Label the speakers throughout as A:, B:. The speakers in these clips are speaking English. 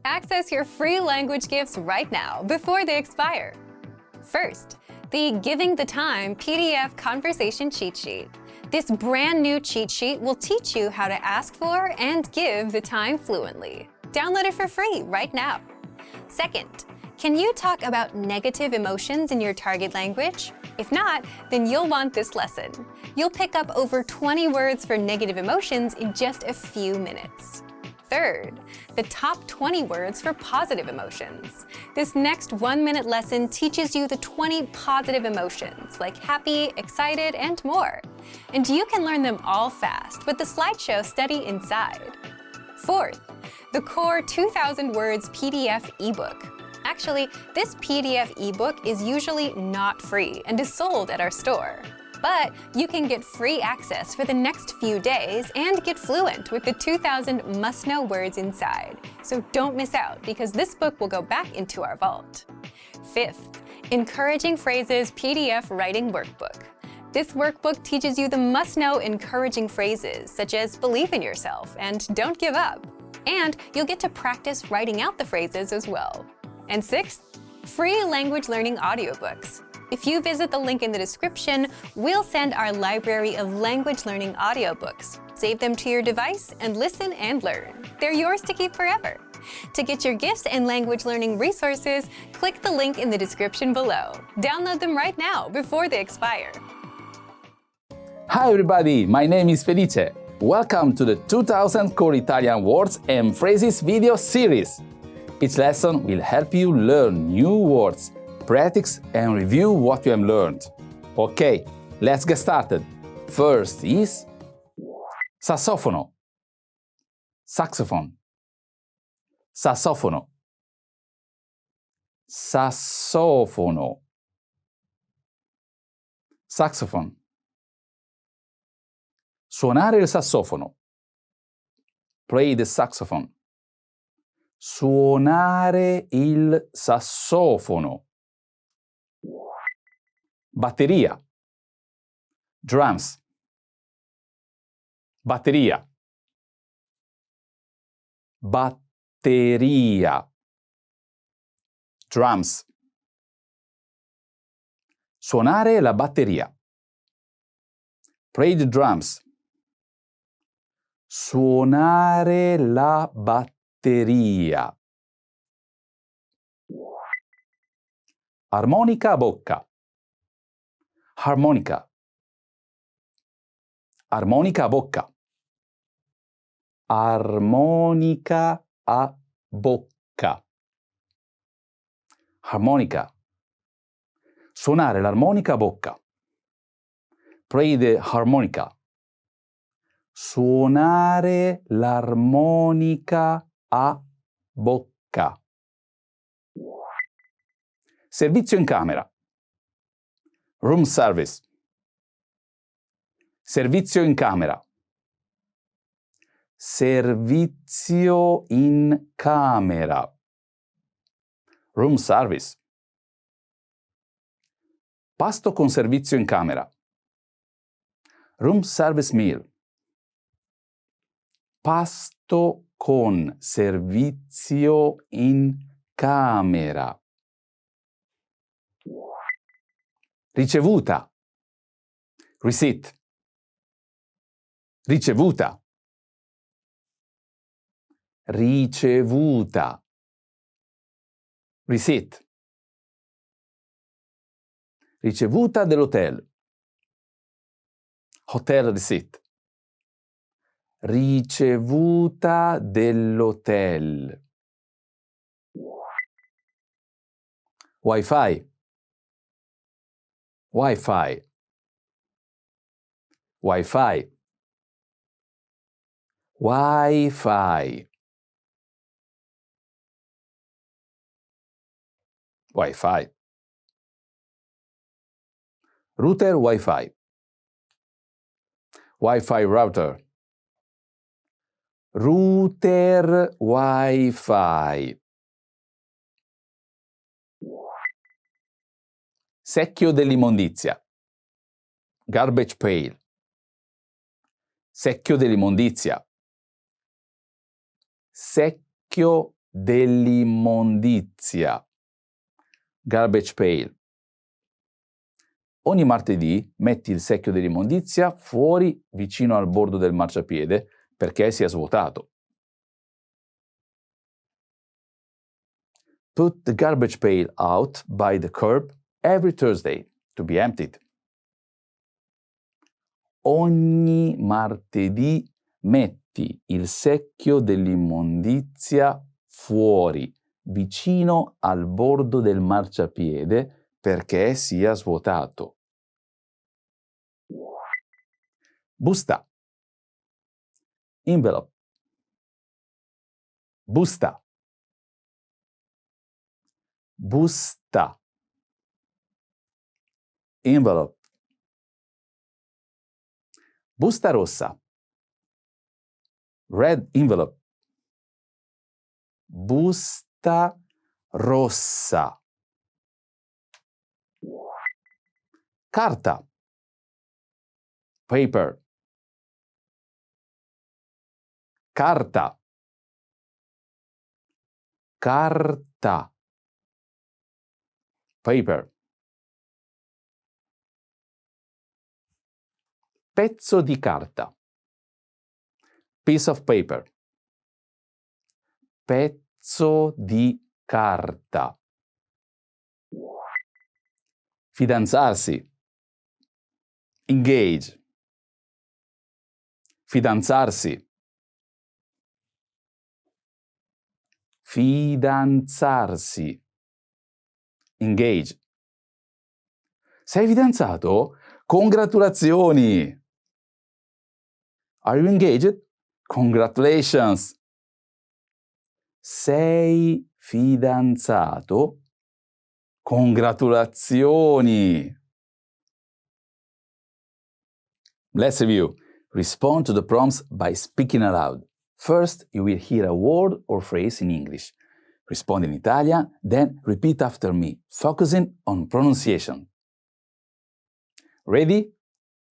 A: Access your free language gifts right now before they expire. First, the Giving the Time PDF Conversation Cheat Sheet. This brand new cheat sheet will teach you how to ask for and give the time fluently. Download it for free right now. Second, can you talk about negative emotions in your target language? If not, then you'll want this lesson. You'll pick up over 20 words for negative emotions in just a few minutes. Third, the top 20 words for positive emotions. This next 1-minute lesson teaches you the 20 positive emotions, like happy, excited, and more. And you can learn them all fast with the slideshow study inside. Fourth, the Core 2,000 Words PDF ebook. Actually, this PDF ebook is usually not free and is sold at our store. But you can get free access for the next few days and get fluent with the 2,000 must-know words inside. So don't miss out, because this book will go back into our vault. Fifth, Encouraging Phrases PDF Writing Workbook. This workbook teaches you the must-know encouraging phrases, such as believe in yourself and don't give up. And you'll get to practice writing out the phrases as well. And sixth, free language learning audiobooks. If you visit the link in the description, we'll send our library of language learning audiobooks. Save them to your device and listen and learn. They're yours to keep forever. To get your gifts and language learning resources, click the link in the description below. Download them right now before they expire.
B: Hi everybody, my name is Felice. Welcome to the 2000 Core Italian Words and Phrases video series. Each lesson will help you learn new words, practice and review what you have learned. Okay, let's get started. First is sassofono, saxophone, sassofono, sassofono, saxophone. Suonare il sassofono. Play the saxophone. Suonare il sassofono. Batteria. Drums. Batteria. Batteria. Drums. Suonare la batteria. Play the drums. Suonare la batteria. Armonica a bocca. Harmonica. Armonica a bocca. Armonica a bocca. Harmonica. Suonare l'armonica a bocca. Play the harmonica. Suonare l'armonica a bocca. Servizio in camera. Room service. Servizio in camera. Servizio in camera. Room service. Pasto con servizio in camera. Room service meal. Pasto con servizio in camera. Ricevuta. Receipt. Ricevuta. Ricevuta. Receipt. Ricevuta dell'hotel. Hotel receipt. Ricevuta dell'hotel. Wi-Fi. Wi-Fi. Wi-Fi. Wi-Fi. Wi-Fi. Router Wi-Fi. Wi-Fi router. Router Wi-Fi. Secchio dell'immondizia. Garbage pail. Secchio dell'immondizia. Secchio dell'immondizia. Garbage pail. Ogni martedì metti il secchio dell'immondizia fuori vicino al bordo del marciapiede perché sia svuotato. Put the garbage pail out by the curb every Thursday to be emptied. Ogni martedì metti il secchio dell'immondizia fuori, vicino al bordo del marciapiede, perché sia svuotato. Busta. Envelope. Busta. Busta. Envelope. Busta rossa. Red envelope. Busta rossa. Carta. Paper. Carta. Carta. Paper. Pezzo di carta. Piece of paper. Pezzo di carta. Fidanzarsi. Engage. Fidanzarsi. Fidanzarsi. Engage. Sei fidanzato? Congratulazioni! Are you engaged? Congratulations! Sei fidanzato? Congratulazioni! Let's review. Respond to the prompts by speaking aloud. First, you will hear a word or phrase in English. Respond in Italian, then repeat after me, focusing on pronunciation. Ready?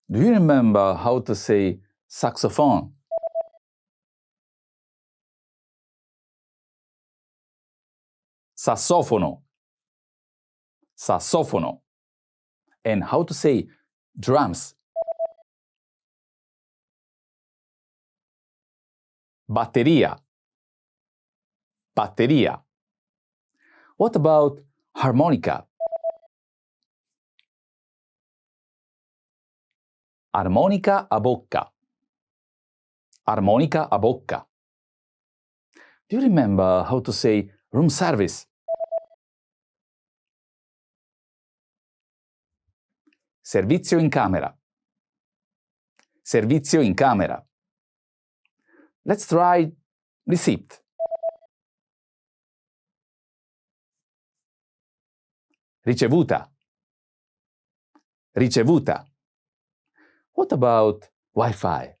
B: Do you remember how to say saxophone? Sassofono. Sassofono. And how to say drums? Batteria. Batteria. What about harmonica? Armonica a bocca. Armonica a bocca. Do you remember how to say room service? Servizio in camera. Servizio in camera. Let's try receipt. Ricevuta. Ricevuta. What about Wi-Fi?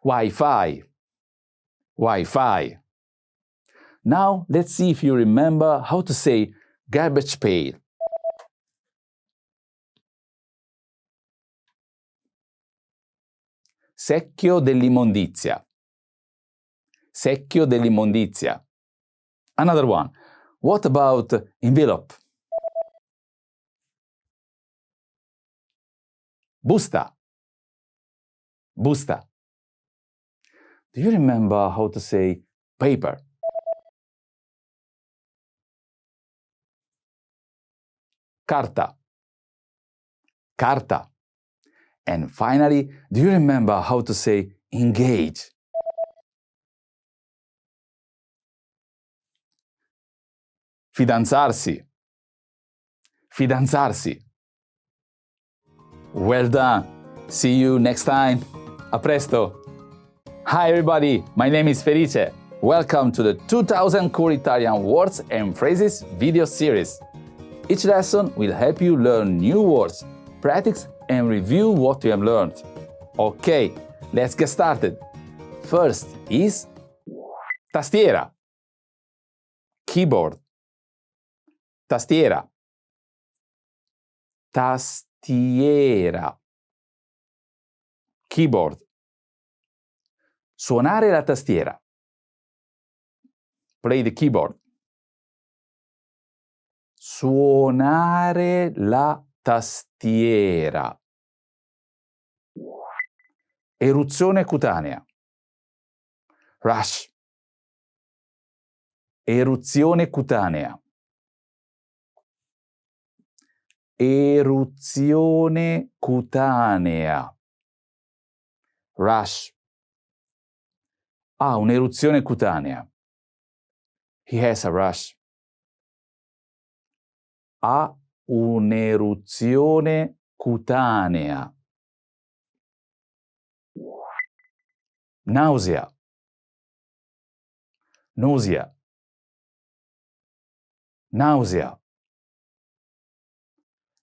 B: Wi-Fi. Wi-Fi. Now let's see if you remember how to say garbage pail. Secchio dell'immondizia. Secchio dell'immondizia. Another one. What about envelope? Busta. Busta. Do you remember how to say paper? Carta. Carta. And finally, do you remember how to say engage? Fidanzarsi. Fidanzarsi. Well done. See you next time. A presto. Hi everybody, my name is Felice. Welcome to the 2000 Core Italian Words and Phrases video series. Each lesson will help you learn new words, practice and review what you have learned. Okay, let's get started. First is tastiera. Keyboard. Tastiera. Tastiera. Keyboard. Suonare la tastiera. Play the keyboard. Suonare la tastiera. Eruzione cutanea. Rash. Eruzione cutanea. Eruzione cutanea. Rash. Ha un'eruzione cutanea. He has a rash. Ha un'eruzione cutanea. Nausea. Nausea. Nausea.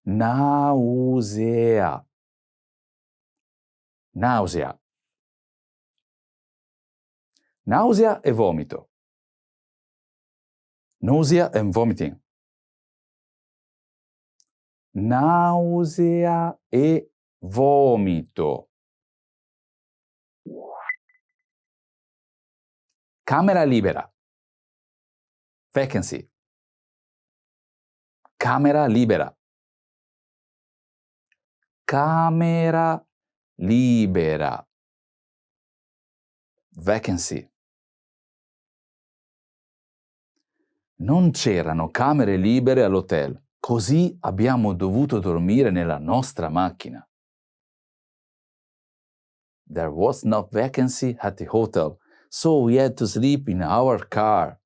B: Nausea. Nausea. Nausea e vomito. Nausea and vomiting. Nausea e vomito. Camera libera. Vacancy. Camera libera. Camera libera. Vacancy. Non c'erano camere libere all'hotel, così abbiamo dovuto dormire nella nostra macchina. There was no vacancy at the hotel, so we had to sleep in our car.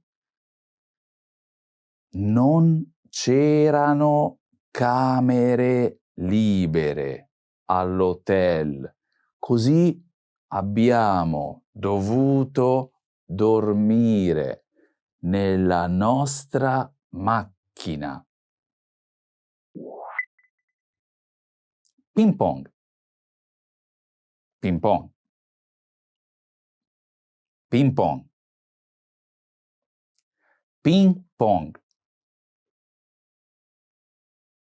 B: Non c'erano camere libere all'hotel, così abbiamo dovuto dormire nella nostra macchina. Ping pong. Ping pong. Ping pong. Ping pong.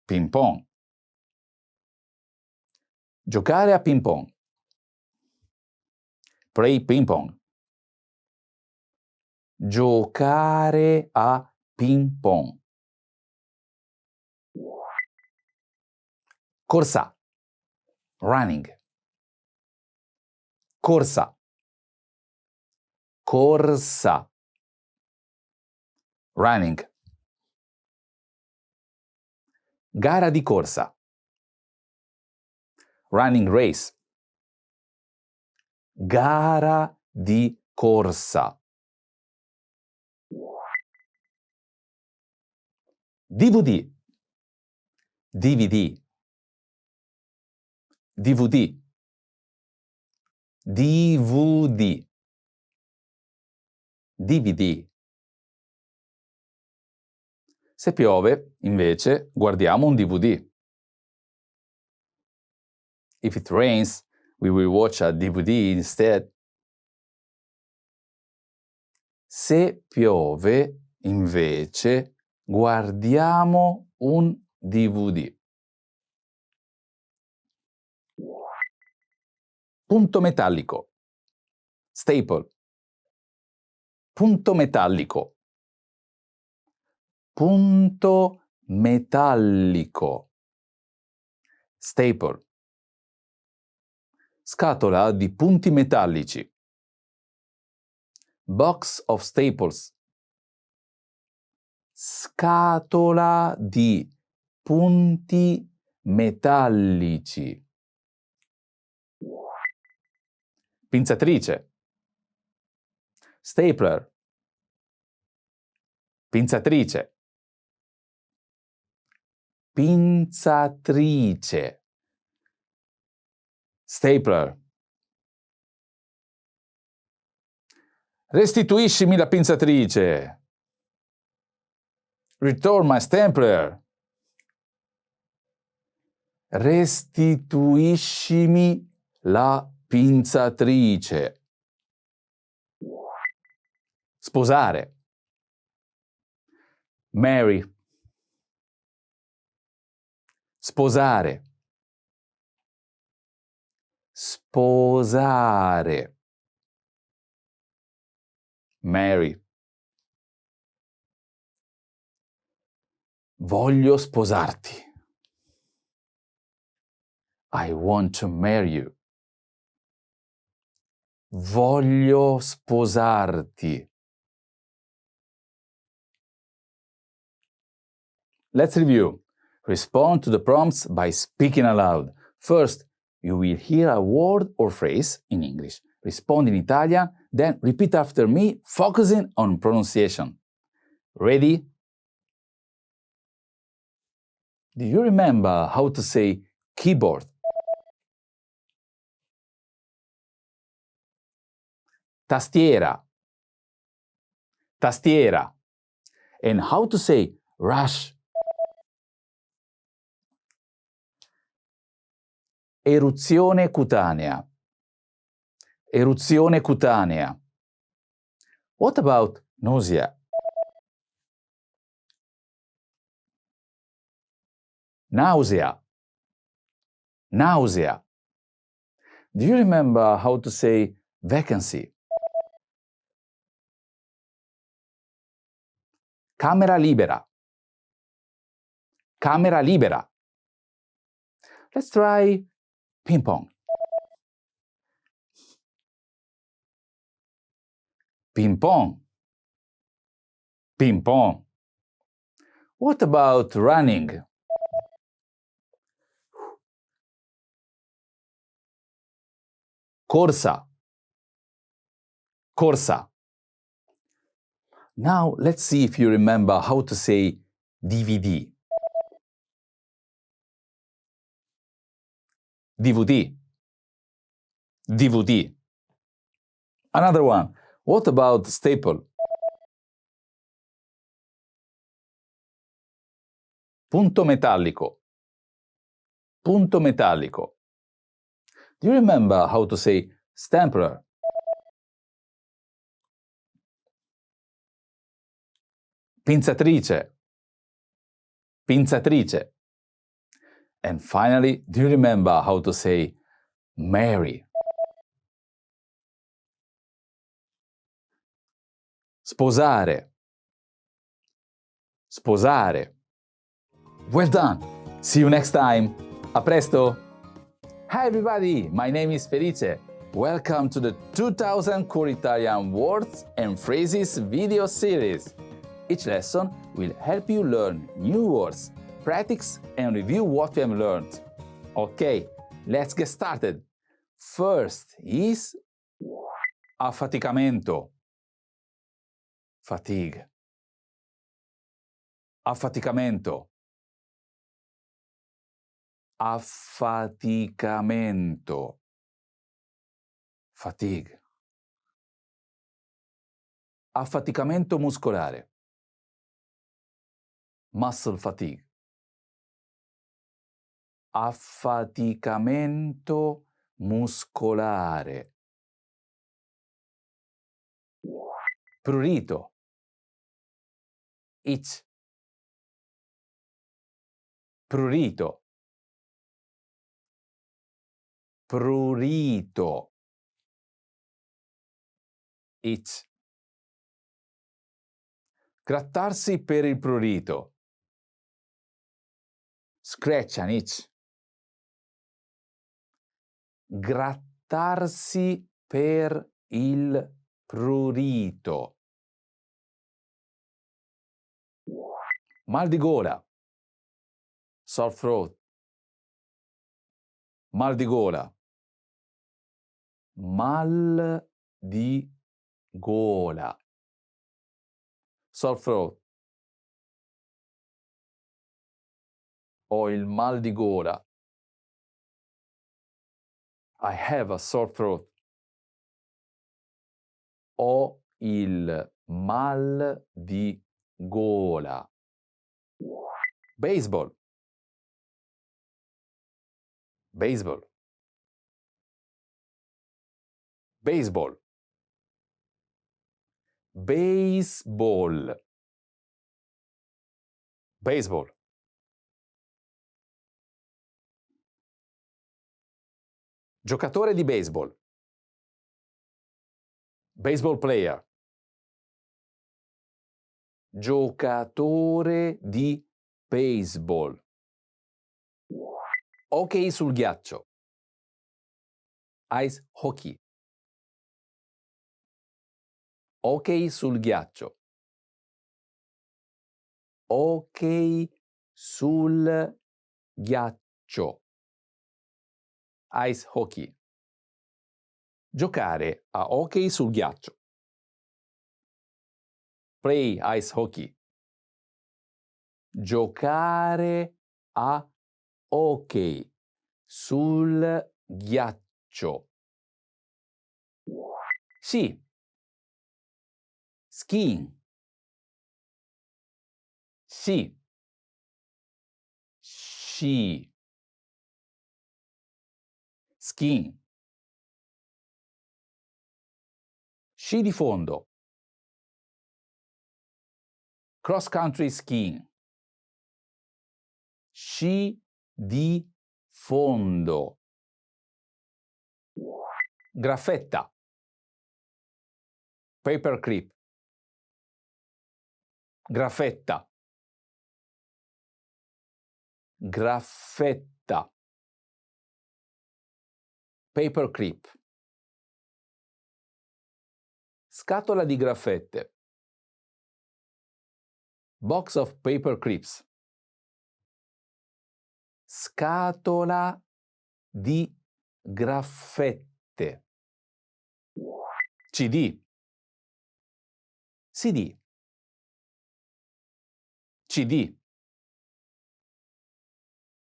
B: Ping pong. Giocare a ping pong. Play ping pong. Giocare a ping pong. Corsa. Running. Corsa. Corsa. Running. Gara di corsa. Running race. Gara di corsa. DVD. DVD. DVD. DVD. DVD. Se piove, invece, guardiamo un DVD. If it rains, we will watch a DVD instead. Se piove, invece, guardiamo un DVD. Punto metallico. Staple. Punto metallico. Punto metallico. Staple. Scatola di punti metallici. Box of staples. Scatola di punti metallici. Pinzatrice. Stapler. Pinzatrice. Pinzatrice. Stapler. Restituiscimi la pinzatrice. Return my stapler. Restituiscimi la pinzatrice. Sposare. Marry. Sposare. Sposare. Marry. Voglio sposarti. I want to marry you. Voglio sposarti. Let's review. Respond to the prompts by speaking aloud. First, you will hear a word or phrase in English. Respond in Italian, then repeat after me, focusing on pronunciation. Ready? Do you remember how to say keyboard? Tastiera. Tastiera. And how to say rush? Eruzione cutanea. Eruzione cutanea. What about nausea? Nausea. Nausea. Do you remember how to say vacancy? Camera libera. Camera libera. Let's try ping pong. Ping pong. Ping pong. What about running? Corsa. Corsa. Now let's see if you remember how to say DVD. DVD. DVD. Another one. What about staple? Punto metallico. Punto metallico. Do you remember how to say stapler? Pinzatrice. Pinzatrice. And finally, do you remember how to say marry? Sposare. Sposare. Well done! See you next time! A presto! Hi everybody, my name is Felice. Welcome to the 2000 Core Italian Words and Phrases video series. Each lesson will help you learn new words, practice and review what you have learned. Okay, let's get started. First is affaticamento. Fatigue. Affaticamento. Affaticamento. Fatigue. Affaticamento muscolare. Muscle fatigue. Affaticamento muscolare. Prurito. Itch. Prurito. Prurito. Itch. Grattarsi per il prurito. Scratch and itch. Grattarsi per il prurito. Mal di gola. Sore throat. Mal di gola. Mal di gola. Sore throat. Ho il mal di gola. I have a sore throat. Ho il mal di gola. Baseball. Baseball. Baseball. Baseball. Baseball. Giocatore di baseball. Baseball player. Giocatore di baseball. Hockey sul ghiaccio. Ice hockey. Hockey sul ghiaccio. Hockey sul ghiaccio. Ice hockey. Giocare a hockey sul ghiaccio. Play ice hockey. Giocare a hockey sul ghiaccio. Sì. Skiing. Sì. Sci. Skiing. Sci di fondo. Cross country skiing. Sci di fondo. Graffetta. Paperclip. Graffetta. Graffetta. Paperclip. Scatola di graffette. Box of paperclips. Scatola di graffette. CD. CD. CD.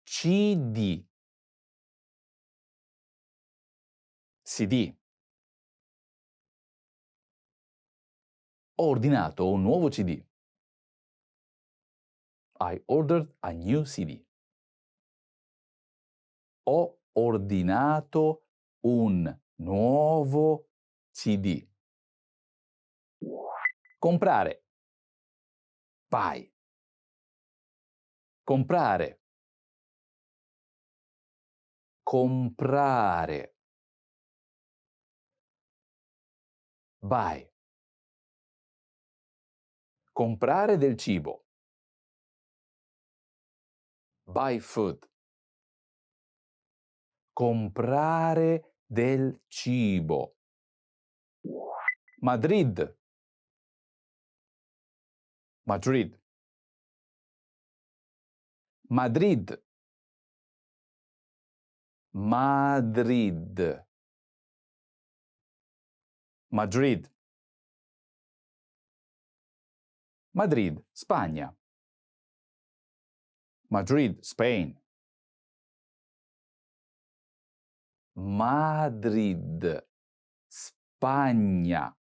B: CD. CD. Ho ordinato un nuovo CD. I ordered a new CD. Ho ordinato un nuovo CD. Comprare. Buy. Comprare. Comprare. Buy. Comprare del cibo. Buy food. Comprare del cibo. Madrid. Madrid. Madrid. Madrid. Madrid. Madrid, Spagna. Madrid, Spain. Madrid, Spagna.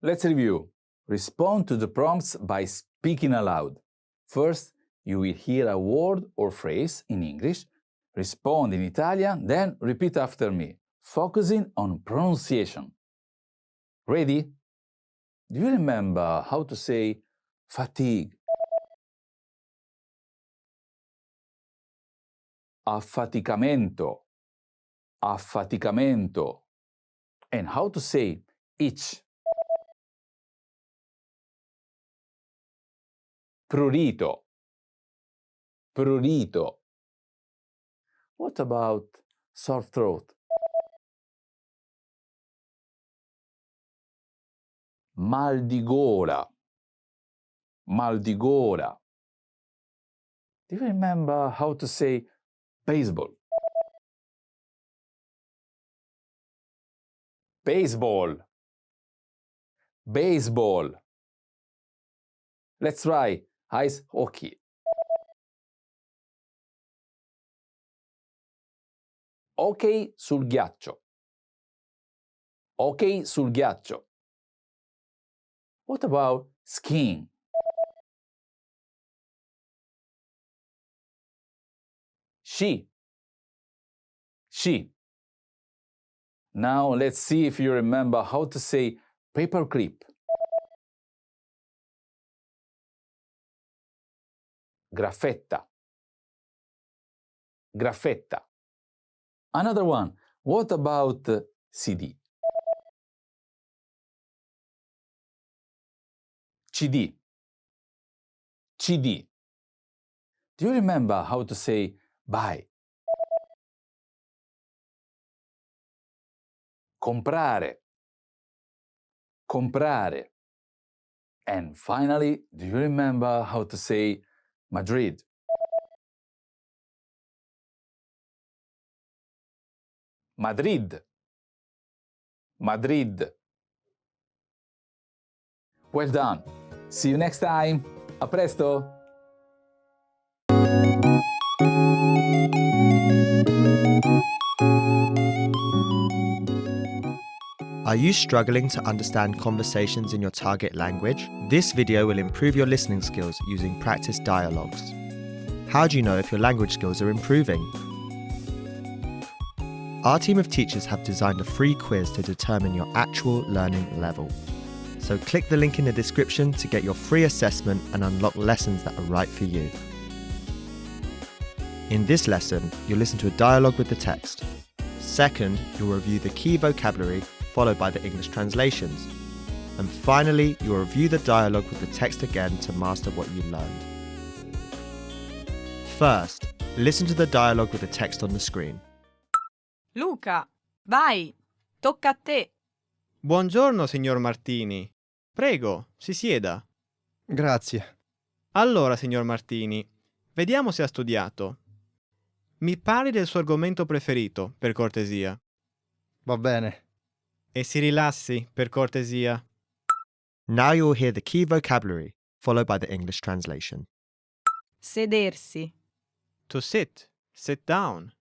B: Let's review. Respond to the prompts by speaking aloud. First, you will hear a word or phrase in English, respond in Italian, then repeat after me, focusing on pronunciation. Ready? Do you remember how to say fatigue? Affaticamento. Affaticamento. And how to say itch? Prurito. Prurito. What about sore throat? Mal di gola. Mal di gola. Do you remember how to say baseball? Baseball. Baseball. Let's try ice hockey. Hockey sul ghiaccio. Hockey sul ghiaccio. What about skiing? Sci. Sci. Now let's see if you remember how to say paperclip. Graffetta. Graffetta. Another one. What about CD? CD. CD. Do you remember how to say buy? Comprare. Comprare. And finally, do you remember how to say Madrid? Madrid. Madrid. Well done. See you next time. A presto.
C: Are you struggling to understand conversations in your target language? This video will improve your listening skills using practice dialogues. How do you know if your language skills are improving? Our team of teachers have designed a free quiz to determine your actual learning level. So click the link in the description to get your free assessment and unlock lessons that are right for you. In this lesson, you'll listen to a dialogue with the text. Second, you'll review the key vocabulary followed by the English translations. And finally, you'll review the dialogue with the text again to master what you learned. First, listen to the dialogue with the text on the screen.
D: Luca, vai, tocca a te.
E: Buongiorno, signor Martini. Prego, si sieda.
F: Grazie.
E: Allora, signor Martini, vediamo se ha studiato. Mi parli del suo argomento preferito, per cortesia.
F: Va bene.
E: E si rilassi, per cortesia.
C: Now you'll hear the key vocabulary, followed by the English translation.
D: Sedersi,
E: To sit, sit down.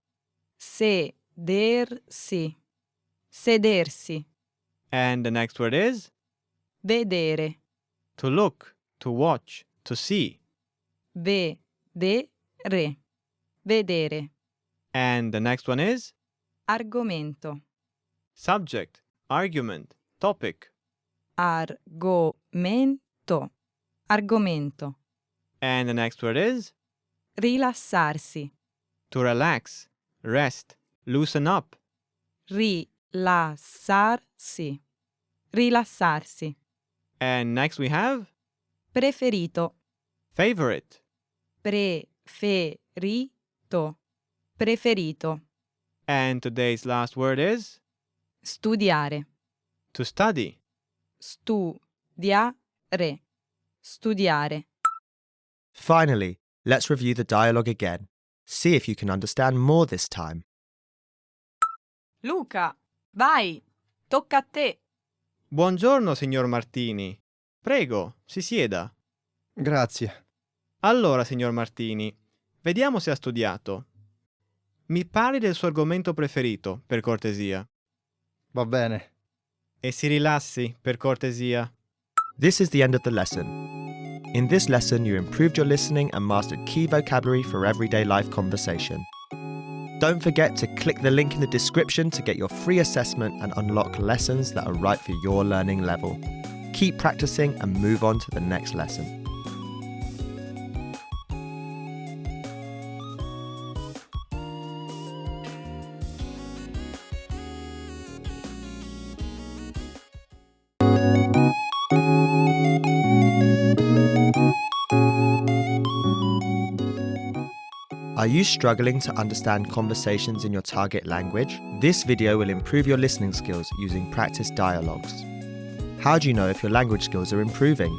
D: sedersi, sedersi,
E: And the next word is
D: vedere,
E: to look, to watch, to see.
D: vedere, vedere,
E: And the next one is
D: argomento,
E: subject, argument, topic.
D: argomento, argomento,
E: And the next word is
D: rilassarsi,
E: to relax, rest, loosen up.
D: rilassarsi, rilassarsi,
E: And next we have
D: preferito,
E: favorite.
D: preferito, preferito,
E: And today's last word is
D: studiare,
E: to study.
D: studiare, studiare.
C: Finally, let's review the dialogue again. See if you can understand more this time.
D: Luca, vai, tocca a te.
E: Buongiorno, signor Martini. Prego, si sieda.
F: Grazie.
E: Allora, signor Martini, vediamo se ha studiato. Mi parli del suo argomento preferito, per cortesia.
F: Va bene.
E: E si rilassi, per cortesia.
C: This is the end of the lesson. In this lesson, you improved your listening and mastered key vocabulary for everyday life conversation. Don't forget to click the link in the description to get your free assessment and unlock lessons that are right for your learning level. Keep practicing and move on to the next lesson. Are you struggling to understand conversations in your target language? This video will improve your listening skills using practice dialogues. How do you know if your language skills are improving?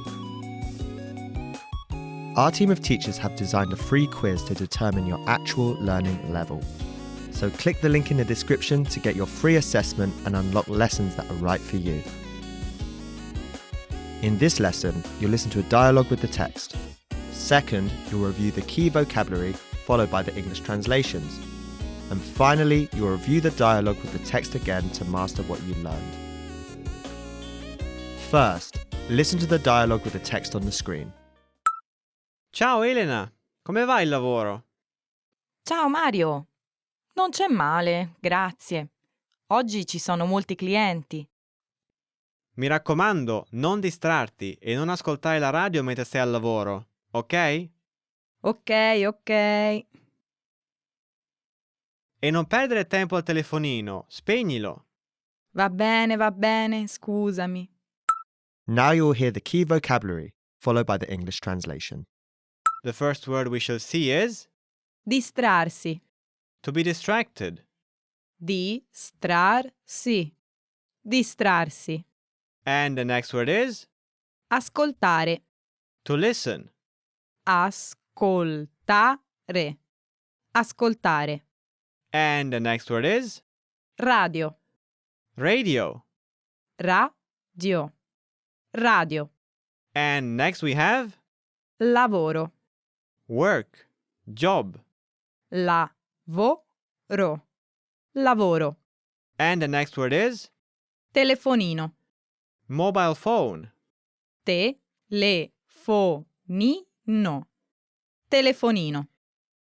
C: Our team of teachers have designed a free quiz to determine your actual learning level. So click the link in the description to get your free assessment and unlock lessons that are right for you. In this lesson, you'll listen to a dialogue with the text. Second, you'll review the key vocabulary followed by the English translations. And finally, you'll review the dialogue with the text again to master what you learned. First, listen to the dialogue with the text on the screen.
E: Ciao Elena, come va il lavoro?
D: Ciao Mario, non c'è male, grazie. Oggi ci sono molti clienti.
E: Mi raccomando, non distrarti e non ascoltare la radio mentre sei al lavoro, ok?
D: Ok.
E: E non perdere tempo al telefonino, spegnilo.
D: Va bene, scusami.
C: Now you'll hear the key vocabulary, followed by the English translation.
E: The first word we shall see is
D: Distrarsi.
E: to be distracted.
D: Distrarsi. Distrarsi.
E: And the next word is
D: Ascoltare.
E: to listen.
D: Ascoltare. Ascoltare.
E: And the next word is
D: Radio.
E: radio.
D: Radio. Radio.
E: And next we have
D: Lavoro.
E: work, job.
D: Lavoro. Lavoro.
E: And the next word is
D: Telefonino.
E: mobile phone.
D: Telefonino. Telefonino.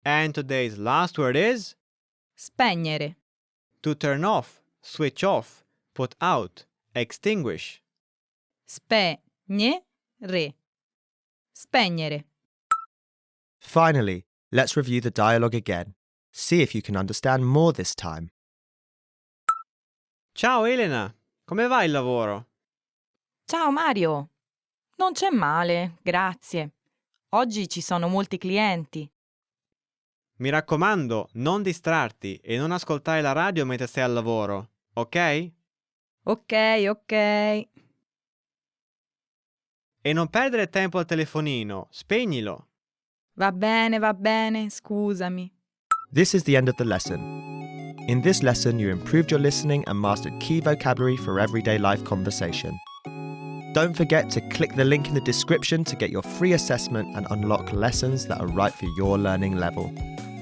E: And today's last word is
D: Spegnere.
E: to turn off, switch off, put out, extinguish.
D: Spegnere. Spegnere.
C: Finally, let's review the dialogue again. See if you can understand more this time.
E: Ciao Elena, come va il lavoro?
D: Ciao Mario. Non c'è male, grazie. Oggi ci sono molti clienti.
E: Mi raccomando, non distrarti e non ascoltare la radio mentre sei al lavoro, ok?
D: Ok.
E: E non perdere tempo al telefonino, spegnilo.
D: Va bene, scusami.
C: This is the end of the lesson. In this lesson, you improved your listening and mastered key vocabulary for everyday life conversation. Don't forget to click the link in the description to get your free assessment and unlock lessons that are right for your learning level.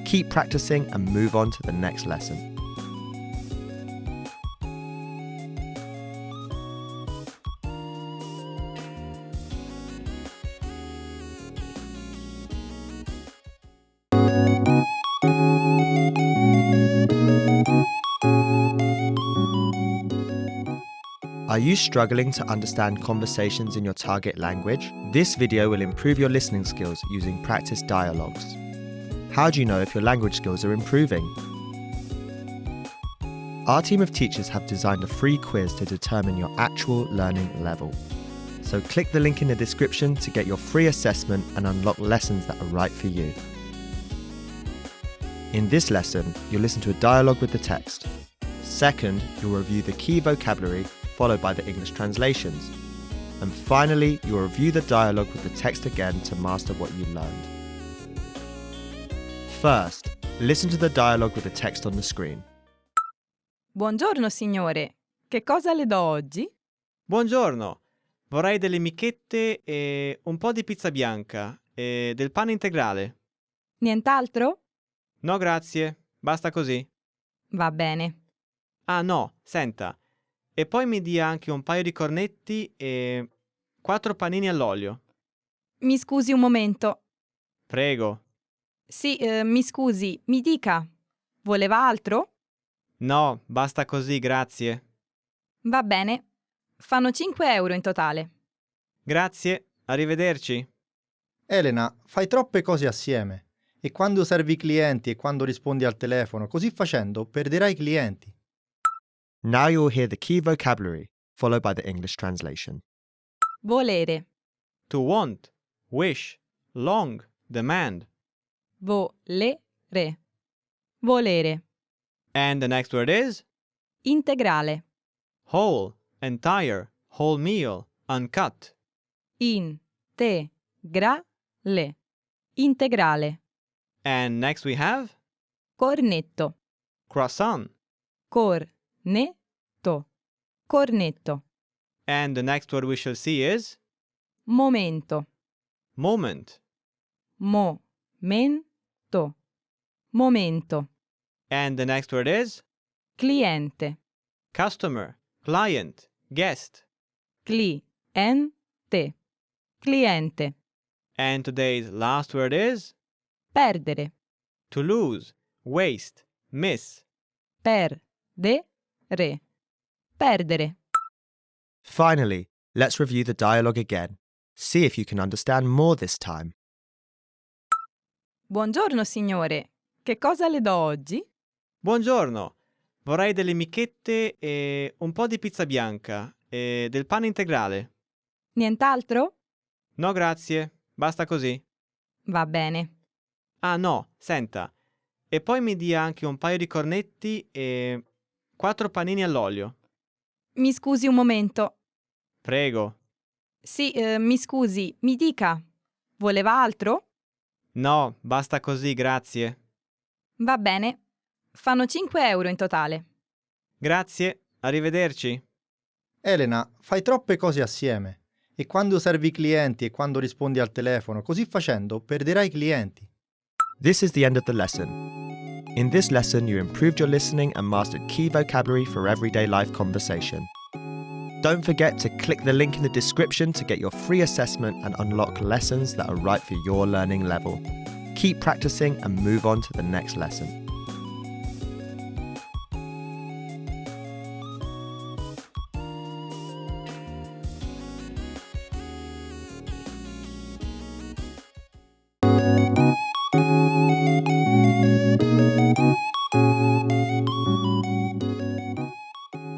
C: Keep practicing and move on to the next lesson. Are you struggling to understand conversations in your target language? This video will improve your listening skills using practice dialogues. How do you know if your language skills are improving? Our team of teachers have designed a free quiz to determine your actual learning level. So click the link in the description to get your free assessment and unlock lessons that are right for you. In this lesson, you'll listen to a dialogue with the text. Second, you'll review the key vocabulary followed by the English translations. And finally, you'll review the dialogue with the text again to master what you learned. First, listen to the dialogue with the text on the screen.
D: Buongiorno signore. Che cosa le do oggi?
E: Buongiorno, vorrei delle michette e un po' di pizza bianca e del pane integrale.
D: Nient'altro?
E: No, grazie, basta così.
D: Va bene.
E: Ah no, senta, e poi mi dia anche un paio di cornetti e 4 panini all'olio.
D: Mi scusi un momento.
E: Prego.
D: Sì, mi scusi, mi dica. Voleva altro?
E: No, basta così, grazie.
D: Va bene. Fanno 5 euro in totale.
E: Grazie, arrivederci.
F: Elena, fai troppe cose assieme. E quando servi i clienti e quando rispondi al telefono, così facendo perderai i clienti.
C: Now you'll hear the key vocabulary, followed by the English translation.
D: Volere.
E: To want, wish, long, demand.
D: Volere. Volere.
E: And the next word is
D: Integrale.
E: whole, entire, whole meal, uncut.
D: Integrale. Integrale.
E: And next we have
D: Cornetto.
E: croissant.
D: Cornetto. Cornetto.
E: And the next word we shall see is
D: Momento.
E: moment.
D: Momento. Momento.
E: And the next word is
D: Cliente.
E: customer, client, guest.
D: Cliente. Cliente.
E: And today's last word is
D: Perdere.
E: to lose, waste, miss.
D: Perdere. Perdere.
C: Finally, let's review the dialogue again. See if you can understand more this time.
D: Buongiorno signore. Che cosa le do oggi?
E: Buongiorno, vorrei delle michette e un po' di pizza bianca e del pane integrale.
D: Nient'altro?
E: No, grazie. Basta così.
D: Va bene.
E: Ah, no, senta. E poi mi dia anche un paio di cornetti e 4 panini all'olio.
D: Mi scusi un momento.
E: Prego.
D: Sì, mi scusi, mi dica. Voleva altro?
E: No, basta così, grazie.
D: Va bene. Fanno 5 euro in totale.
E: Grazie, arrivederci.
F: Elena, fai troppe cose assieme e quando servi i clienti e quando rispondi al telefono, così facendo perderai clienti.
C: This is the end of the lesson. In this lesson, you improved your listening and mastered key vocabulary for everyday life conversation. Don't forget to click the link in the description to get your free assessment and unlock lessons that are right for your learning level. Keep practicing and move on to the next lesson.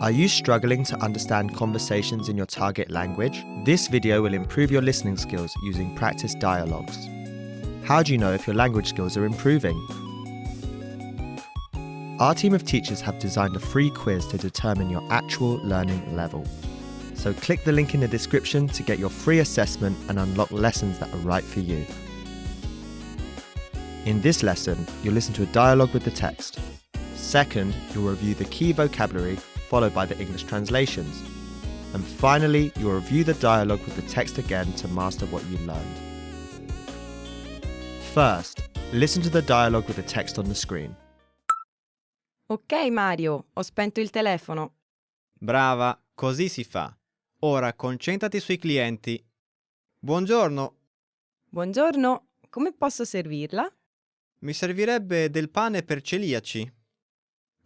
C: Are you struggling to understand conversations in your target language? This video will improve your listening skills using practice dialogues. How do you know if your language skills are improving? Our team of teachers have designed a free quiz to determine your actual learning level. So click the link in the description to get your free assessment and unlock lessons that are right for you. In this lesson, you'll listen to a dialogue with the text. Second, you'll review the key vocabulary followed by the English translations. And finally, you'll review the dialogue with the text again to master what you learned. First, listen to the dialogue with the text on the screen.
D: Ok, Mario, ho spento il telefono.
E: Brava, così si fa. Ora concentrati sui clienti. Buongiorno,
D: Buongiorno, come posso servirla?
E: mi servirebbe del pane per celiaci.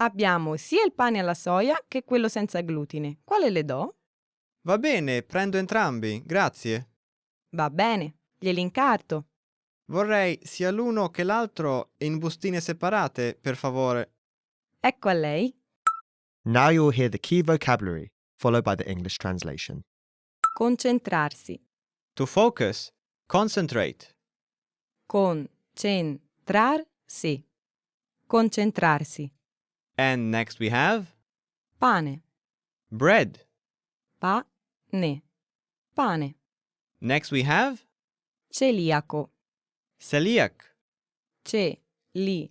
D: Abbiamo sia il pane alla soia che quello senza glutine. Quale le do?
E: Va bene, prendo entrambi, grazie.
D: Va bene, glieli incarto.
E: Vorrei sia l'uno che l'altro in bustine separate, per favore.
D: Ecco a lei.
C: Now you'll hear the key vocabulary, followed by the English translation.
D: Concentrarsi.
E: To focus, concentrate.
D: Concentrarsi. Concentrarsi.
E: And next we have
D: Pane.
E: bread.
D: Pane. Pane.
E: Next we have
D: Celiaco.
E: celiac.
D: Celiaco.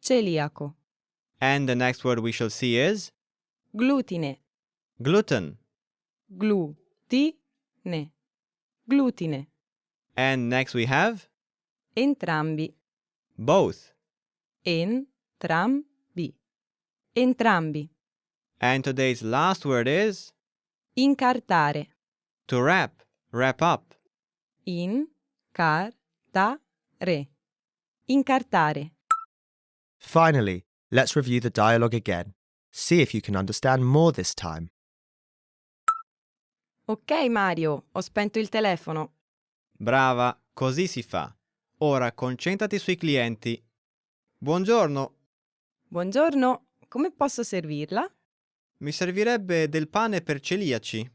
D: Celiaco.
E: And the next word we shall see is
D: Glutine.
E: gluten.
D: Glutine. Glutine.
E: And next we have
D: Entrambi.
E: both.
D: Entrambi. Entrambi.
E: And today's last word is
D: Incartare.
E: to wrap, wrap up.
D: Incartare. Incartare.
C: Finally, let's review the dialogue again. See if you can understand more this time.
D: Ok, Mario, ho spento il telefono.
E: Brava, così si fa. Ora concentrati sui clienti. Buongiorno,
D: Buongiorno, come posso servirla?
E: mi servirebbe del pane per celiaci.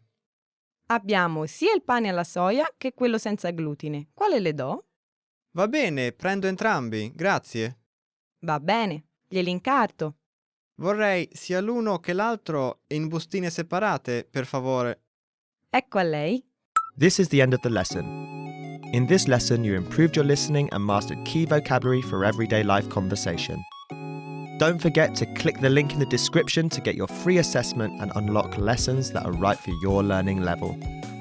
D: Abbiamo sia il pane alla soia che quello senza glutine. Quale le do?
E: Va bene, prendo entrambi, grazie.
D: Va bene, glieli incarto.
E: Vorrei sia l'uno che l'altro in bustine separate, per favore.
D: Ecco a lei.
C: This is the end of the lesson. In this lesson, you improved your listening and mastered key vocabulary for everyday life conversation. Don't forget to click the link in the description to get your free assessment and unlock lessons that are right for your learning level.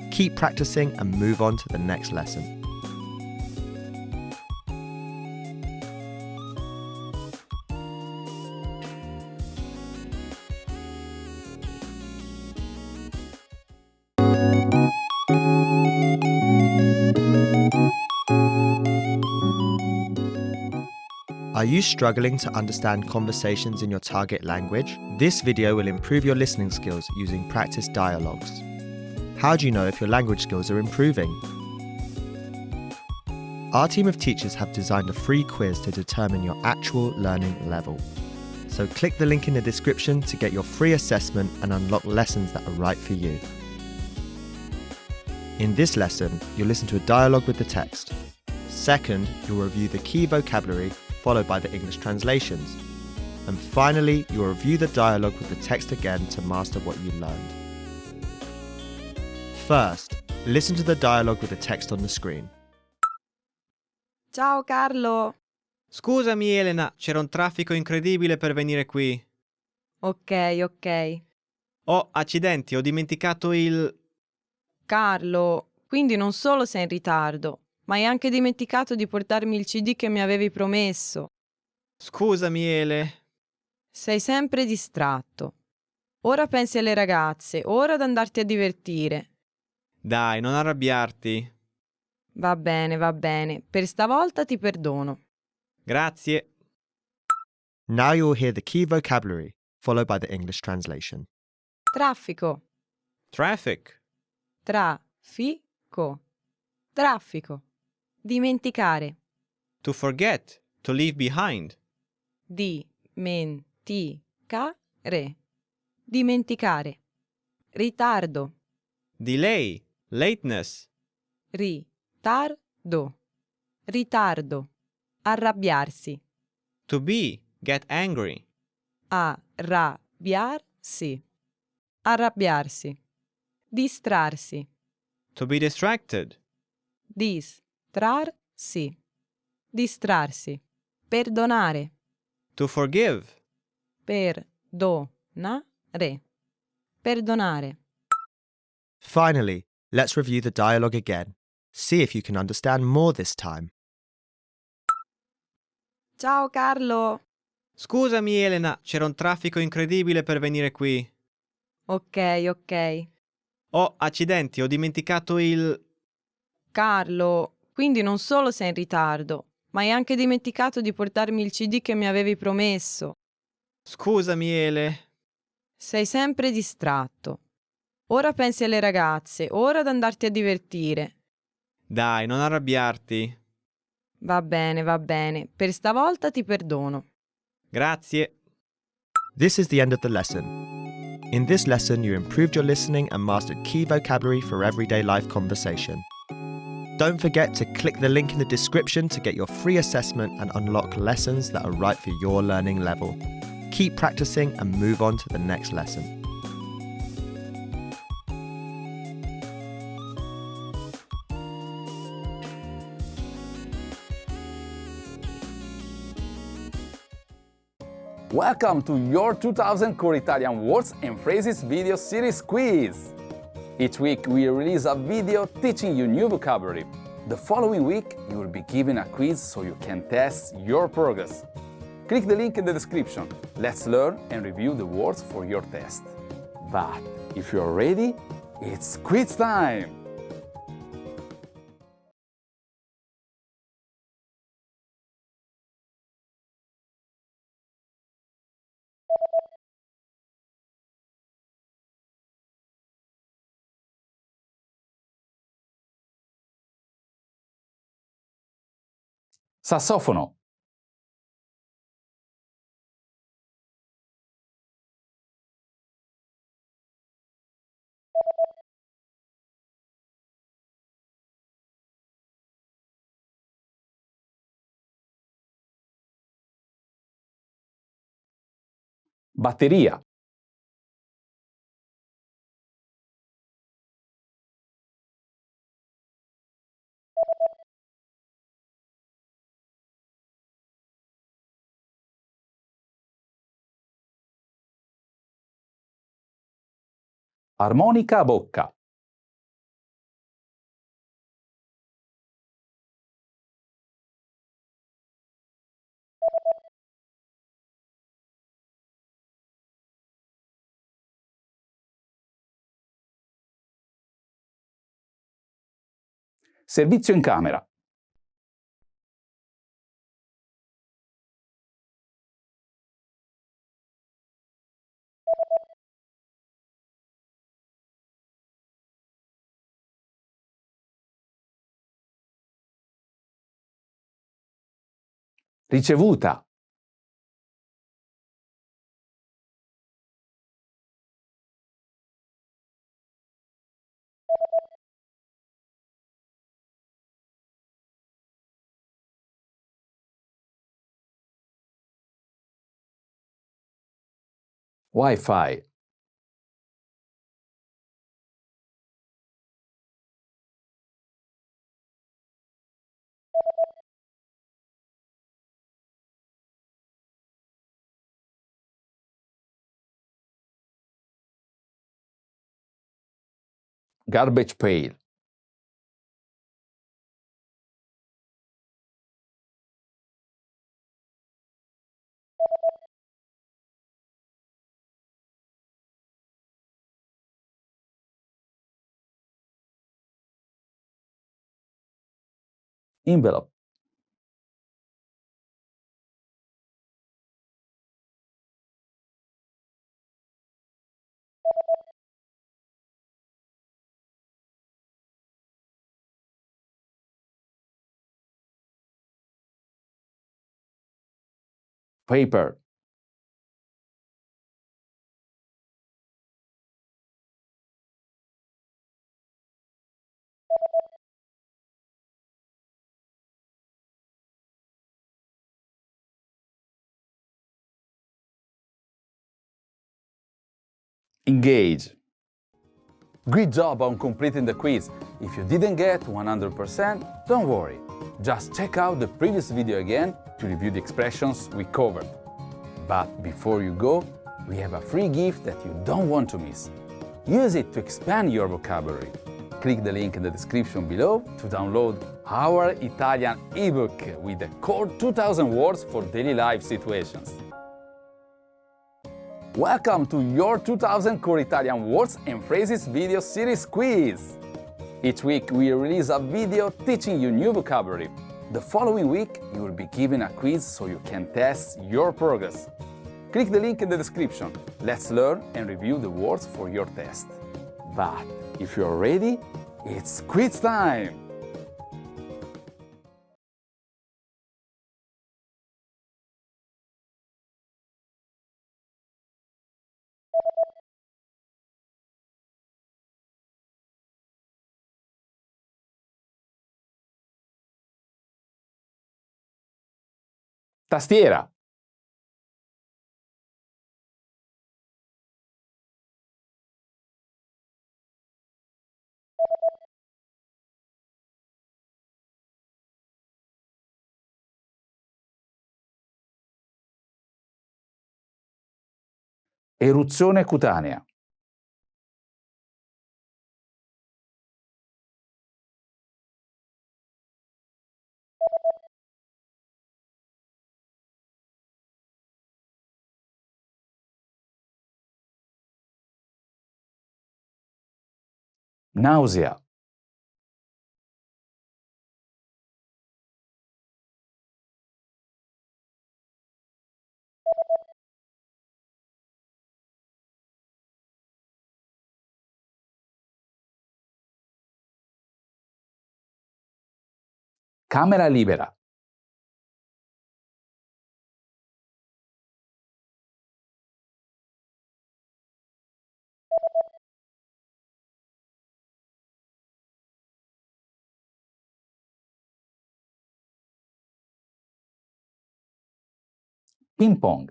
C: Keep practicing and move on to the next lesson. Are you struggling to understand conversations in your target language? This video will improve your listening skills using practice dialogues. How do you know if your language skills are improving? Our team of teachers have designed a free quiz to determine your actual learning level. So click the link in the description to get your free assessment and unlock lessons that are right for you. In this lesson, you'll listen to a dialogue with the text. Second, you'll review the key vocabulary, followed by the English translations. And finally, you'll review the dialogue with the text again to master what you learned. First, listen to the dialogue with the text on the screen.
D: Ciao Carlo.
E: Scusami Elena, c'era un traffico incredibile per venire qui.
D: Ok.
E: Oh, accidenti, ho dimenticato il...
D: Carlo, quindi non solo sei in ritardo, ma hai anche dimenticato di portarmi il CD che mi avevi promesso.
E: Scusami Ele.
D: Sei sempre distratto. Ora pensi alle ragazze, ora ad andarti a divertire.
E: Dai, non arrabbiarti.
D: Va bene, per stavolta ti perdono.
E: Grazie.
C: Now you'll hear the key vocabulary, followed by the English translation.
D: Traffico,
E: Traffic.
D: traffico, traffico. Dimenticare,
E: To forget. To leave behind.
D: dimenticare, dimenticare. Ritardo,
E: Delay. Lateness.
D: ritardo, ritardo. Arrabbiarsi,
E: To be. Get angry.
D: arrabbiarsi, arrabbiarsi. Distrarsi,
E: To be distracted.
D: distrarsi, distrarsi. Perdonare,
E: To forgive.
D: perdonare, perdonare.
C: Finally, let's review the dialogue again. See if you can understand more this time.
D: Ciao Carlo.
E: Scusami Elena, c'era un traffico incredibile per venire qui.
D: Ok.
E: Oh, accidenti, ho dimenticato il...
D: Carlo, quindi non solo sei in ritardo, ma hai anche dimenticato di portarmi il CD che mi avevi promesso.
E: Scusami Ele.
D: Sei sempre distratto. Ora pensi alle ragazze, ora ad andarti a divertire.
E: Dai, non arrabbiarti.
D: Va bene, per stavolta ti perdono.
E: Grazie.
C: This is the end of the lesson. In this lesson, you improved your listening and mastered key vocabulary for everyday life conversation. Don't forget to click the link in the description to get your free assessment and unlock lessons that are right for your learning level. Keep practicing and move on to the next lesson.
B: Welcome to your 2000 Core Italian Words and Phrases video series quiz! Each week we release a video teaching you new vocabulary. The following week you will be given a quiz so you can test your progress. Click the link in the description. Let's learn and review the words for your test. But if you're ready, it's quiz time! Sassofono. Batteria. Armonica a bocca. Servizio in camera. Ricevuta. Wi-Fi. Garbage pail. Envelope. Paper. Engage. Good job on completing the quiz. If you didn't get 100%, don't worry. Just check out the previous video again to review the expressions we covered. But before you go, we have a free gift that you don't want to miss. Use it to expand your vocabulary. Click the link in the description below to download our Italian ebook with the core 2000 words for daily life situations. Welcome to your 2000 Core Italian Words and Phrases video series quiz! Each week we release a video teaching you new vocabulary. The following week you will be given a quiz so you can test your progress. Click the link in the description. Let's learn and review the words for your test. But if you're ready, it's quiz time! Tastiera. Eruzione cutanea. Nausea. Camera libera. Ping pong.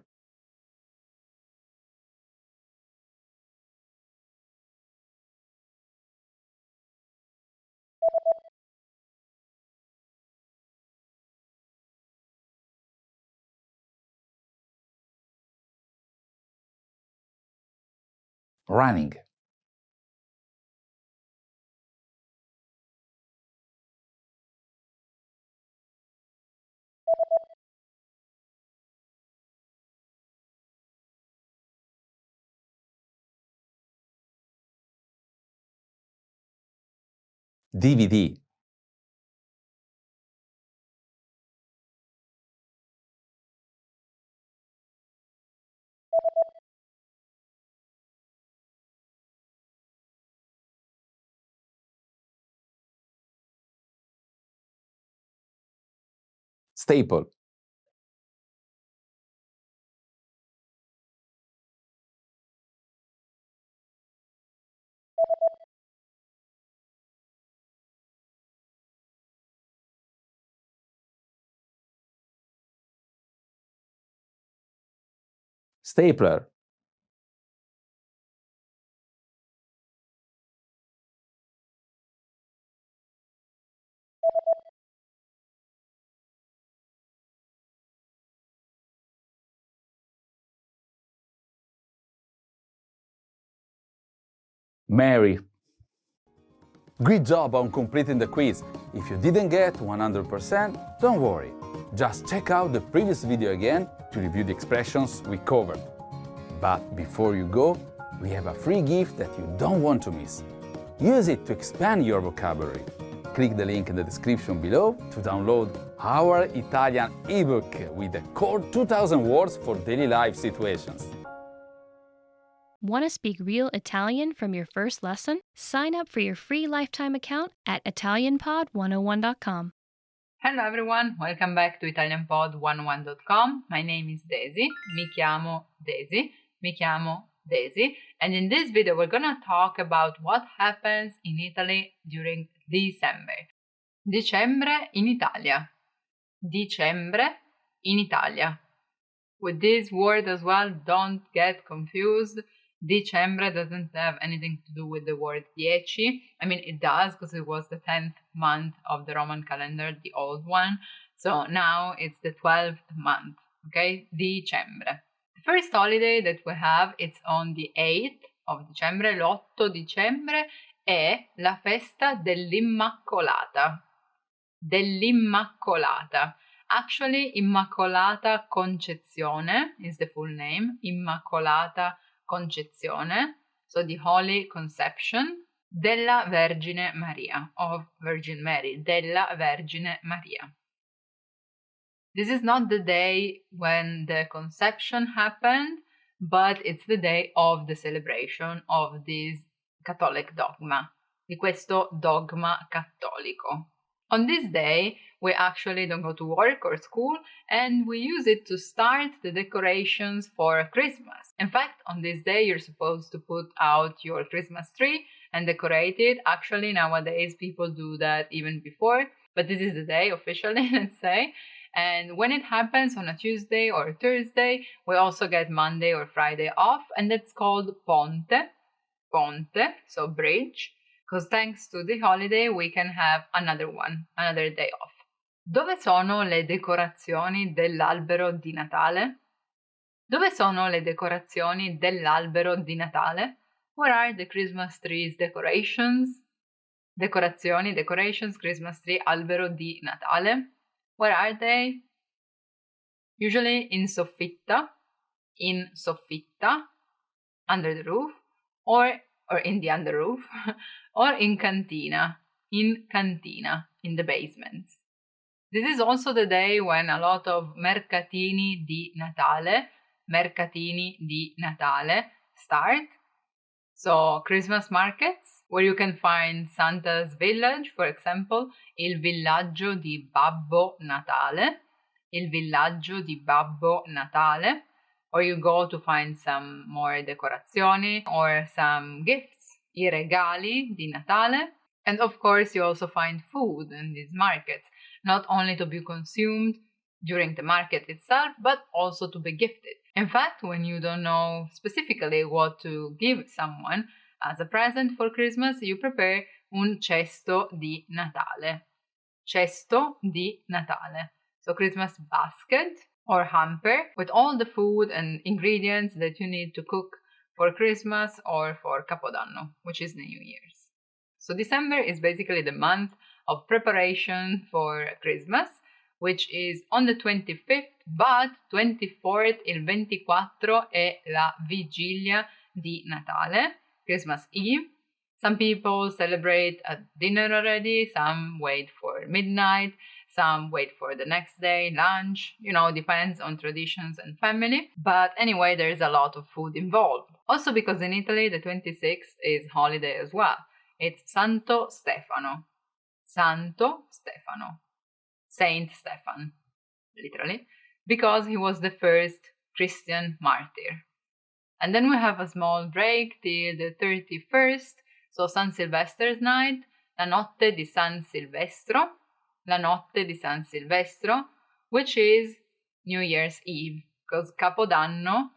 B: Running. DVD. Staple. Stapler. Mary. Great job on completing the quiz. If you didn't get 100%, don't worry. Just check out the previous video again to review the expressions we covered. But before you go, we have a free gift that you don't want to miss. Use it to expand your vocabulary. Click the link in the description below to download our Italian ebook with the core 2000 words for daily life situations.
G: Want to speak real Italian from your first lesson? Sign up for your free lifetime account at ItalianPod101.com.
H: Hello everyone, welcome back to ItalianPod101.com. My name is Daisy. Mi chiamo Daisy. And in this video we're gonna talk about what happens in Italy during December. Dicembre in Italia. Dicembre in Italia. With this word as well, don't get confused. Dicembre doesn't have anything to do with the word 10. I mean, it does because it was the 10th month of the Roman calendar, the old one. So now it's the 12th month, okay? Dicembre. The first holiday that we have, it's on the 8th of Dicembre, l'8 dicembre, è la festa dell'Immacolata. Dell'Immacolata. Actually, Immacolata Concezione is the full name. Immacolata Concezione, so the Holy Conception della Vergine Maria, of Virgin Mary, della Vergine Maria. This is not the day when the conception happened, but it's the day of the celebration of this Catholic dogma, di questo dogma cattolico. On this day, we actually don't go to work or school, and we use it to start the decorations for Christmas. In fact, on this day, you're supposed to put out your Christmas tree and decorate it. Actually, nowadays, people do that even before, but this is the day officially, let's say. And when it happens on a Tuesday or a Thursday, we also get Monday or Friday off, and that's called Ponte. Ponte, so bridge. Because thanks to the holiday we can have another day off. Dove sono le decorazioni dell'albero di Natale? Dove sono le decorazioni dell'albero di Natale? Where are the Christmas trees decorations? Decorazioni, decorations, Christmas tree, albero di Natale. Where are they? Usually in soffitta, under the roof, or in the under roof, or in cantina, in the basement. This is also the day when a lot of mercatini di Natale start. So Christmas markets, where you can find Santa's village, for example, il villaggio di Babbo Natale, or you go to find some more decorazioni or some gifts, i regali di Natale. And of course, you also find food in these markets, not only to be consumed during the market itself, but also to be gifted. In fact, when you don't know specifically what to give someone as a present for Christmas, you prepare un cesto di Natale. Cesto di Natale. So Christmas basket or hamper with all the food and ingredients that you need to cook for Christmas or for Capodanno, which is the New Year's. So December is basically the month of preparation for Christmas, which is on the 25th, but 24th, il 24 è la vigilia di Natale, Christmas Eve. Some people celebrate at dinner already, some wait for midnight, some wait for the next day, lunch, depends on traditions and family. But anyway, there's a lot of food involved. Also because in Italy, the 26th is holiday as well. It's Santo Stefano. Santo Stefano. Saint Stephen, literally, because he was the first Christian martyr. And then we have a small break till the 31st, so San Silvester's night, la notte di San Silvestro, which is New Year's Eve, because Capodanno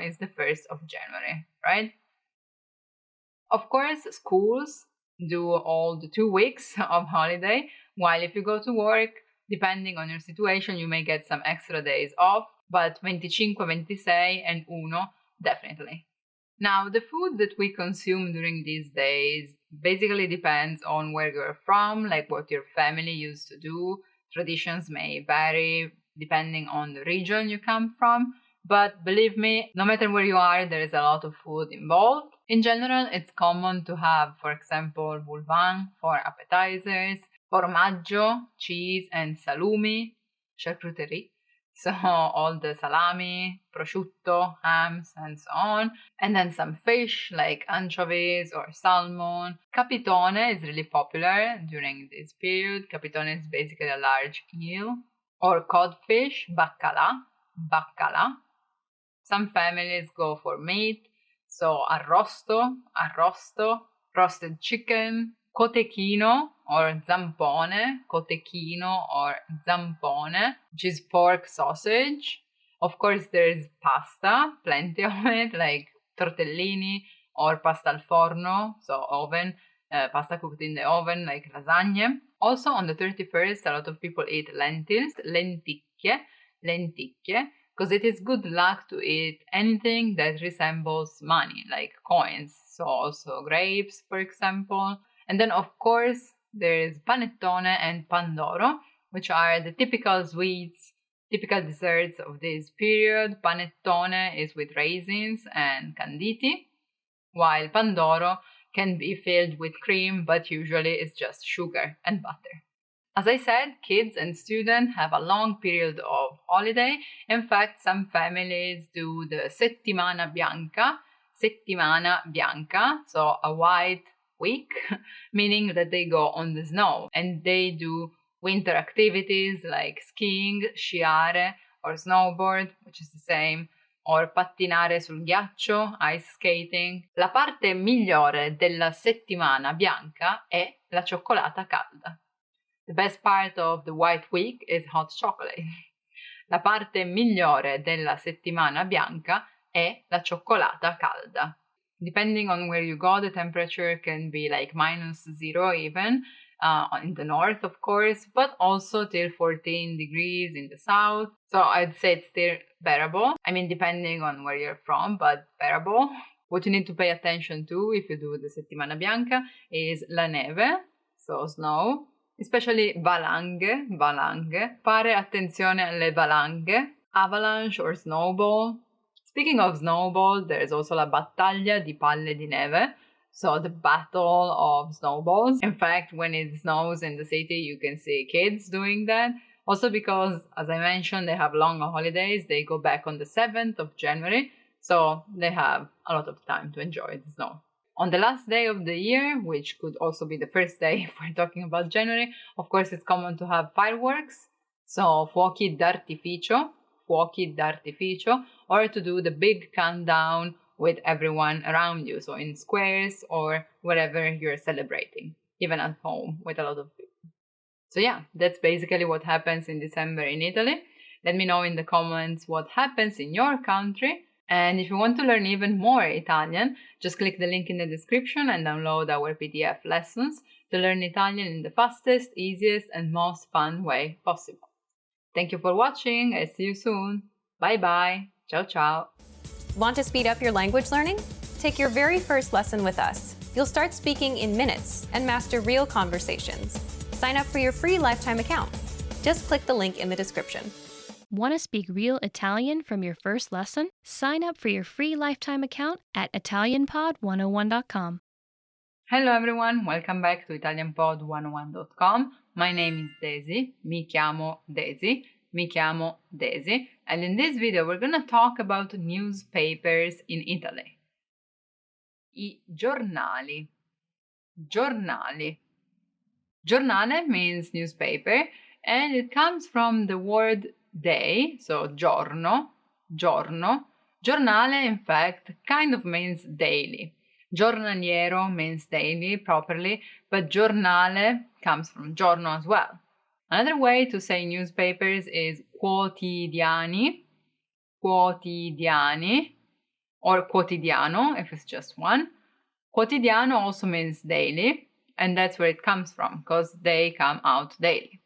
H: is the 1st of January, right? Of course, schools do all the 2 weeks of holiday, while if you go to work, depending on your situation, you may get some extra days off, but 25, 26, and 1, definitely. Now, the food that we consume during these days basically depends on where you're from, like what your family used to do. Traditions may vary depending on the region you come from, but believe me, no matter where you are, there is a lot of food involved. In general, it's common to have, for example, vulvan for appetizers, formaggio, cheese, and salumi, charcuterie. So all the salami, prosciutto, hams, and so on. And then some fish like anchovies or salmon. Capitone is really popular during this period. Capitone is basically a large eel. Or codfish, baccalà. Some families go for meat. So arrosto, roasted chicken, cotechino or zampone, which is pork sausage. Of course, there is pasta, plenty of it, like tortellini or pasta al forno, so oven, pasta cooked in the oven, like lasagne. Also, on the 31st, a lot of people eat lentils, lenticchie, because it is good luck to eat anything that resembles money, like coins. So also grapes, for example. And then, of course, there is panettone and pandoro, which are the typical sweets, typical desserts of this period. Panettone is with raisins and canditi, while pandoro can be filled with cream, but usually it's just sugar and butter. As I said, kids and students have a long period of holiday. In fact, some families do the settimana bianca, so a white week, meaning that they go on the snow and they do winter activities like skiing, sciare, or snowboard, which is the same, or pattinare sul ghiaccio, ice skating. La parte migliore della settimana bianca è la cioccolata calda. The best part of the white week is hot chocolate. La parte migliore della settimana bianca è la cioccolata calda. Depending on where you go, the temperature can be like -0 even, in the north, of course, but also till 14 degrees in the south. So I'd say it's still bearable. I mean, depending on where you're from, but bearable. What you need to pay attention to if you do the settimana bianca is la neve, so snow, especially valanghe. Fare attenzione alle valanghe, avalanche or snowball. Speaking of snowball, there's also la battaglia di palle di neve, so the battle of snowballs. In fact, when it snows in the city, you can see kids doing that. Also because, as I mentioned, they have long holidays. They go back on the 7th of January, so they have a lot of time to enjoy the snow. On the last day of the year, which could also be the first day if we're talking about January, of course it's common to have fireworks, so fuochi d'artificio, or to do the big countdown with everyone around you, so in squares or wherever you're celebrating, even at home with a lot of people. So yeah, that's basically what happens in December in Italy. Let me know in the comments what happens in your country. And if you want to learn even more Italian, just click the link in the description and download our PDF lessons to learn Italian in the fastest, easiest, and most fun way possible. Thank you for watching. I'll see you soon. Bye bye. Ciao ciao.
A: Want to speed up your language learning? Take your very first lesson with us. You'll start speaking in minutes and master real conversations. Sign up for your free lifetime account. Just click the link in the description.
G: Want to speak real Italian from your first lesson? Sign up for your free lifetime account at ItalianPod101.com.
H: Hello everyone, welcome back to ItalianPod101.com. My name is Daisy, mi chiamo Daisy, and in this video we're gonna talk about newspapers in Italy. I giornali. Giornale means newspaper, and it comes from the word day, so giorno. Giornale, in fact, kind of means daily. Giornaliero means daily properly, but giornale comes from giorno as well. Another way to say newspapers is quotidiani, or quotidiano if it's just one. Quotidiano also means daily, and that's where it comes from, because they come out daily.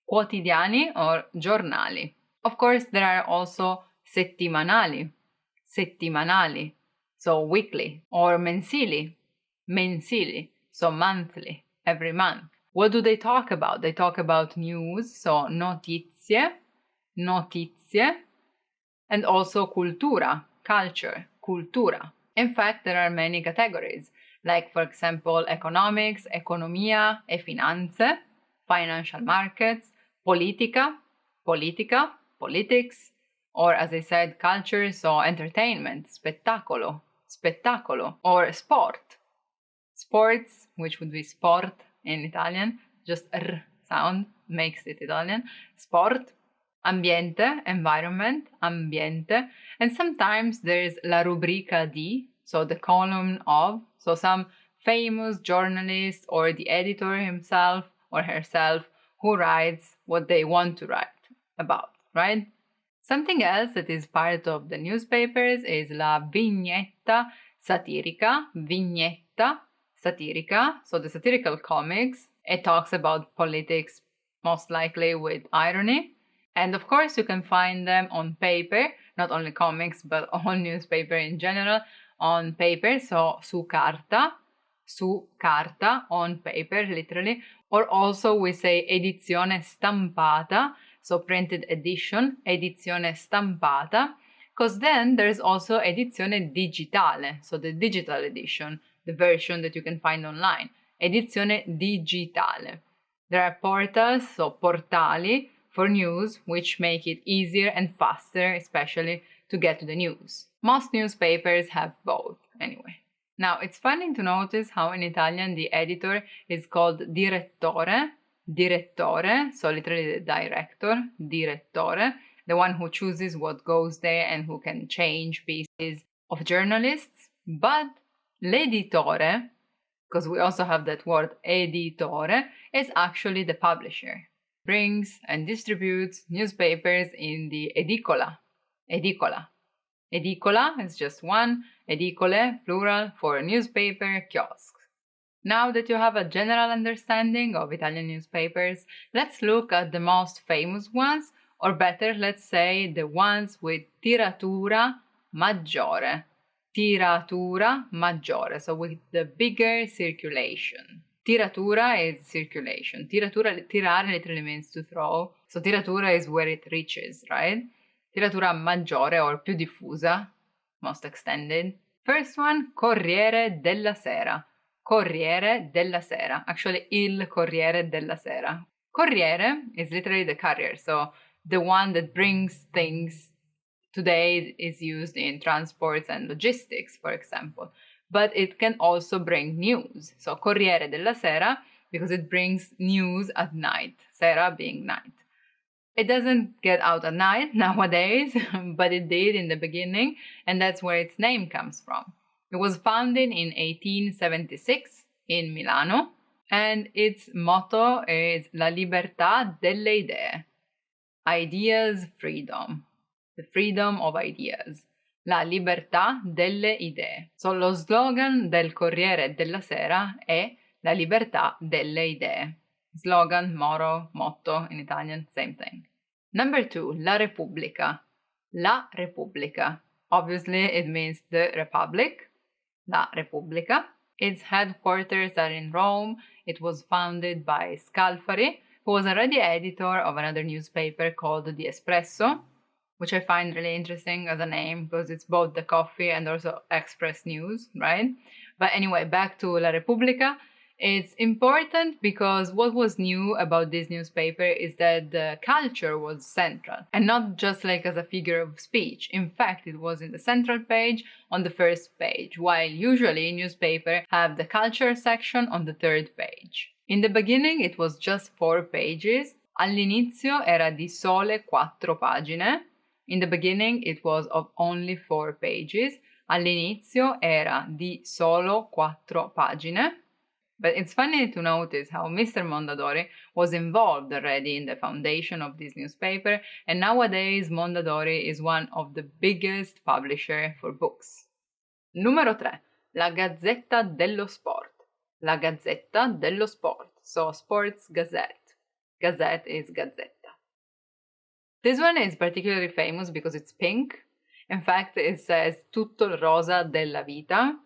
H: Quotidiani or giornali. Of course, there are also settimanali. so weekly, or mensili, mensili, so monthly, every month. What do they talk about? They talk about news, so notizie, notizie, and also cultura, culture, cultura. In fact, there are many categories, like for example, economics, economia e finanze, financial markets, politica, politica, politics, or as I said, culture, so entertainment, spettacolo, spettacolo, or sport, sports, which would be sport in Italian, just R sound makes it Italian, sport, ambiente, environment, ambiente, and sometimes there's la rubrica di, so the column of, so some famous journalist or the editor himself or herself who writes what they want to write about, right? Something else that is part of the newspapers is la vignetta satirica, vignetta satirica, so the satirical comics. It talks about politics, most likely with irony. And of course, you can find them on paper, not only comics, but all newspaper in general, on paper, so su carta, on paper, literally. Or also we say edizione stampata, so printed edition, edizione stampata, because then there's also edizione digitale, so the digital edition, the version that you can find online, edizione digitale. There are portals, so portali, for news, which make it easier and faster, especially to get to the news. Most newspapers have both, anyway. Now, it's funny to notice how in Italian the editor is called direttore, direttore, so literally the director, direttore, the one who chooses what goes there and who can change pieces of journalists. But l'editore, because we also have that word editore, is actually the publisher. Brings and distributes newspapers in the edicola. Edicola. Edicola is just one, edicole, plural, for newspaper kiosks. Now that you have a general understanding of Italian newspapers, let's look at the most famous ones, or better, let's say the ones with tiratura maggiore. Tiratura maggiore, so with the bigger circulation. Tiratura is circulation. Tiratura, tirare literally means to throw. So tiratura is where it reaches, right? Tiratura maggiore or più diffusa, most extended. First one, Corriere della Sera. Corriere della Sera. Actually, il Corriere della Sera. Corriere is literally the carrier, so the one that brings things. Today is used in transports and logistics, for example. But it can also bring news. So Corriere della Sera, because it brings news at night, sera being night. It doesn't get out at night nowadays, but it did in the beginning, and that's where its name comes from. It was founded in 1876 in Milano, and its motto is La libertà delle idee. Ideas freedom. The freedom of ideas. La libertà delle idee. So lo slogan del Corriere della Sera è La libertà delle idee. Slogan, motto in Italian, same thing. Number 2, La Repubblica. La Repubblica. Obviously it means the Republic. La Repubblica. Its headquarters are in Rome. It was founded by Scalfari, who was already editor of another newspaper called The Espresso, which I find really interesting as a name because it's both the coffee and also Express News, right? But anyway, back to La Repubblica. It's important because what was new about this newspaper is that the culture was central and not just like as a figure of speech. In fact, it was in the central page on the first page, while usually newspapers have the culture section on the third page. In the beginning, it was just 4 pages. All'inizio era di sole 4 pagine. In the beginning, it was of only 4 pages. All'inizio era di solo 4 pagine. But it's funny to notice how Mr. Mondadori was involved already in the foundation of this newspaper, and nowadays Mondadori is one of the biggest publishers for books. Numero 3. La Gazzetta dello Sport. La Gazzetta dello Sport. So Sports Gazette. Gazette is Gazzetta. This one is particularly famous because it's pink, In fact, it says tutto il rosa della vita,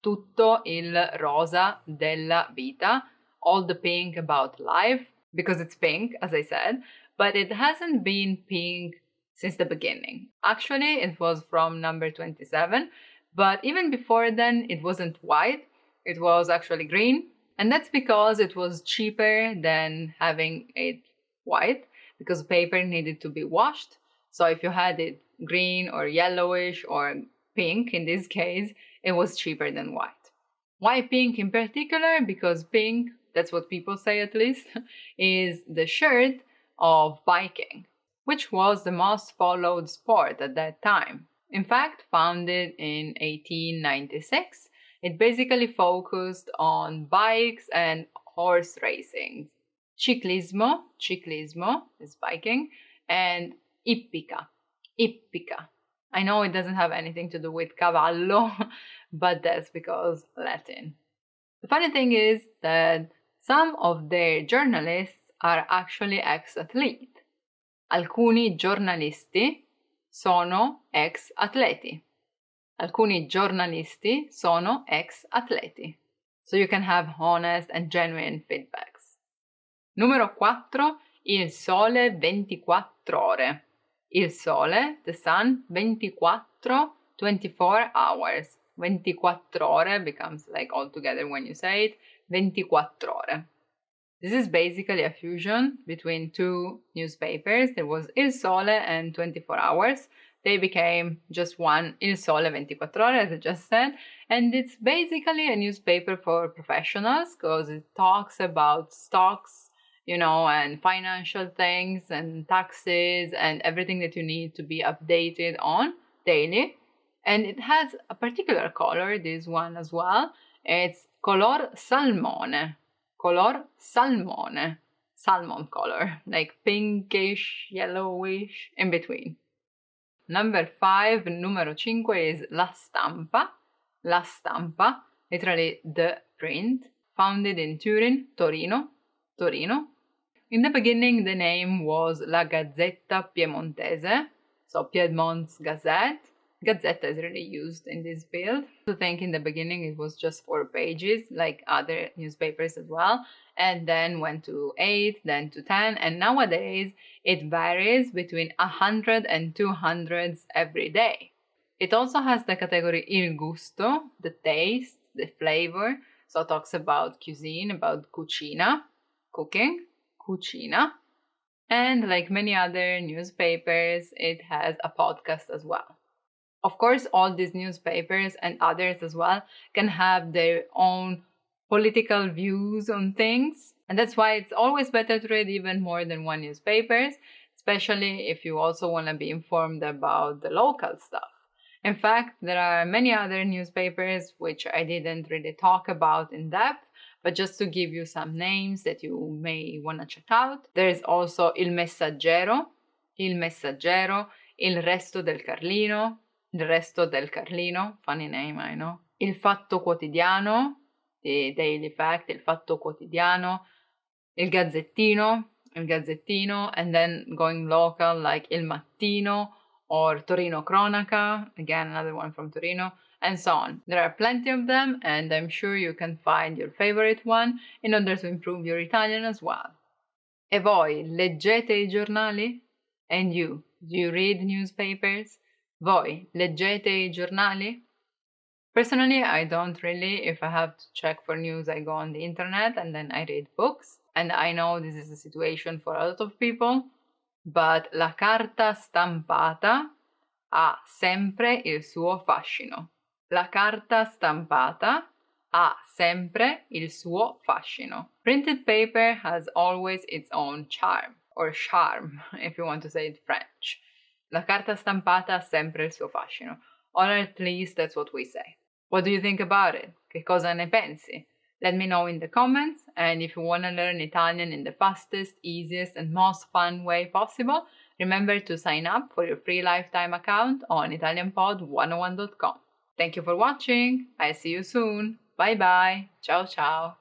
H: tutto il rosa della vita, all the pink about life, because it's pink, as I said, but it hasn't been pink since the beginning. Actually, it was from number 27, but even before then, it wasn't white, it was actually green, and that's because it was cheaper than having it white, because paper needed to be washed. So if you had it green or yellowish or pink, in this case, it was cheaper than white. Why pink in particular? Because pink, that's what people say at least, is the shirt of biking, which was the most followed sport at that time. In fact, founded in 1896, it basically focused on bikes and horse racing. Ciclismo is biking, and ippica. I know it doesn't have anything to do with cavallo, but that's because Latin. The funny thing is that some of their journalists are actually ex-athletes. Alcuni giornalisti sono ex-atleti. Alcuni giornalisti sono ex-atleti. So you can have honest and genuine feedbacks. Numero 4, il sole 24 ore. Il sole, the sun, 24 hours. 24 ore becomes like all together when you say it, 24 ore. This is basically a fusion between two newspapers. There was Il Sole and 24 Hours. They became just one, Il Sole 24 Ore, as I just said. And it's basically a newspaper for professionals because it talks about stocks, and financial things and taxes and everything that you need to be updated on daily. And it has a particular color, this one as well. It's color salmone. Color salmone. Salmon color, like pinkish, yellowish, in between. Number 5, numero 5 is La Stampa. La Stampa, literally the print, founded in Turin, Torino. In the beginning, the name was La Gazzetta Piemontese, so Piedmont's Gazette. Gazzetta is really used in this field. I think in the beginning it was just 4 pages, like other newspapers as well, and then went to 8, then to 10, and nowadays it varies between 100 and 200 every day. It also has the category Il Gusto, the taste, the flavor, so it talks about cuisine, about cucina, cooking, cucina, and like many other newspapers, it has a podcast as well. Of course, all these newspapers and others as well can have their own political views on things. And that's why it's always better to read even more than one newspaper, especially if you also want to be informed about the local stuff. In fact, there are many other newspapers which I didn't really talk about in depth, but just to give you some names that you may want to check out. There's also Il Messaggero, Il Resto del Carlino, Il Resto del Carlino, funny name, I know. Il Fatto Quotidiano, the Daily Fact, Il Fatto Quotidiano, Il Gazzettino, and then going local like Il Mattino or Torino Cronaca, again another one from Torino, and so on. There are plenty of them, and I'm sure you can find your favorite one in order to improve your Italian as well. E voi, leggete I giornali? And you, do you read newspapers? Voi, leggete I giornali? Personally, I don't really. If I have to check for news, I go on the internet and then I read books. And I know this is a situation for a lot of people, but la carta stampata ha sempre il suo fascino. La carta stampata ha sempre il suo fascino. Printed paper has always its own charm, or charme, if you want to say it French. La carta stampata ha sempre il suo fascino. Or at least that's what we say. What do you think about it? Che cosa ne pensi? Let me know in the comments, and if you want to learn Italian in the fastest, easiest, and most fun way possible, remember to sign up for your free lifetime account on ItalianPod101.com. Thank you for watching. I'll see you soon. Bye bye. Ciao ciao.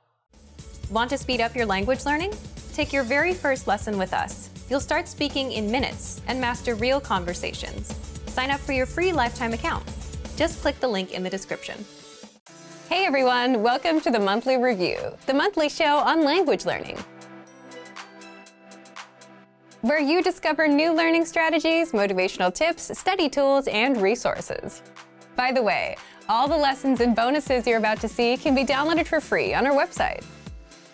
A: Want to speed up your language learning? Take your very first lesson with us. You'll start speaking in minutes and master real conversations. sign up for your free lifetime account. Just click the link in the description. Hey everyone, welcome to the Monthly Review, the monthly show on language learning, where you discover new learning strategies, motivational tips, study tools, and resources. By the way, all the lessons and bonuses you're about to see can be downloaded for free on our website.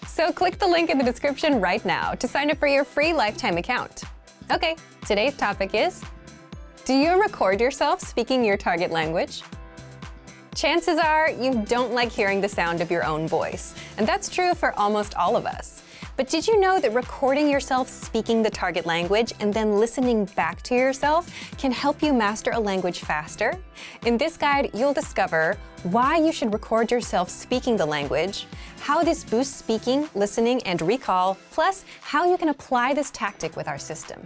A: So click the link in the description right now to sign up for your free lifetime account. Okay, today's topic is, do you record yourself speaking your target language? Chances are you don't like hearing the sound of your own voice, and that's true for almost all of us. But did you know that recording yourself speaking the target language and then listening back to yourself can help you master a language faster? In this guide, you'll discover why you should record yourself speaking the language, how this boosts speaking, listening, and recall, plus how you can apply this tactic with our system.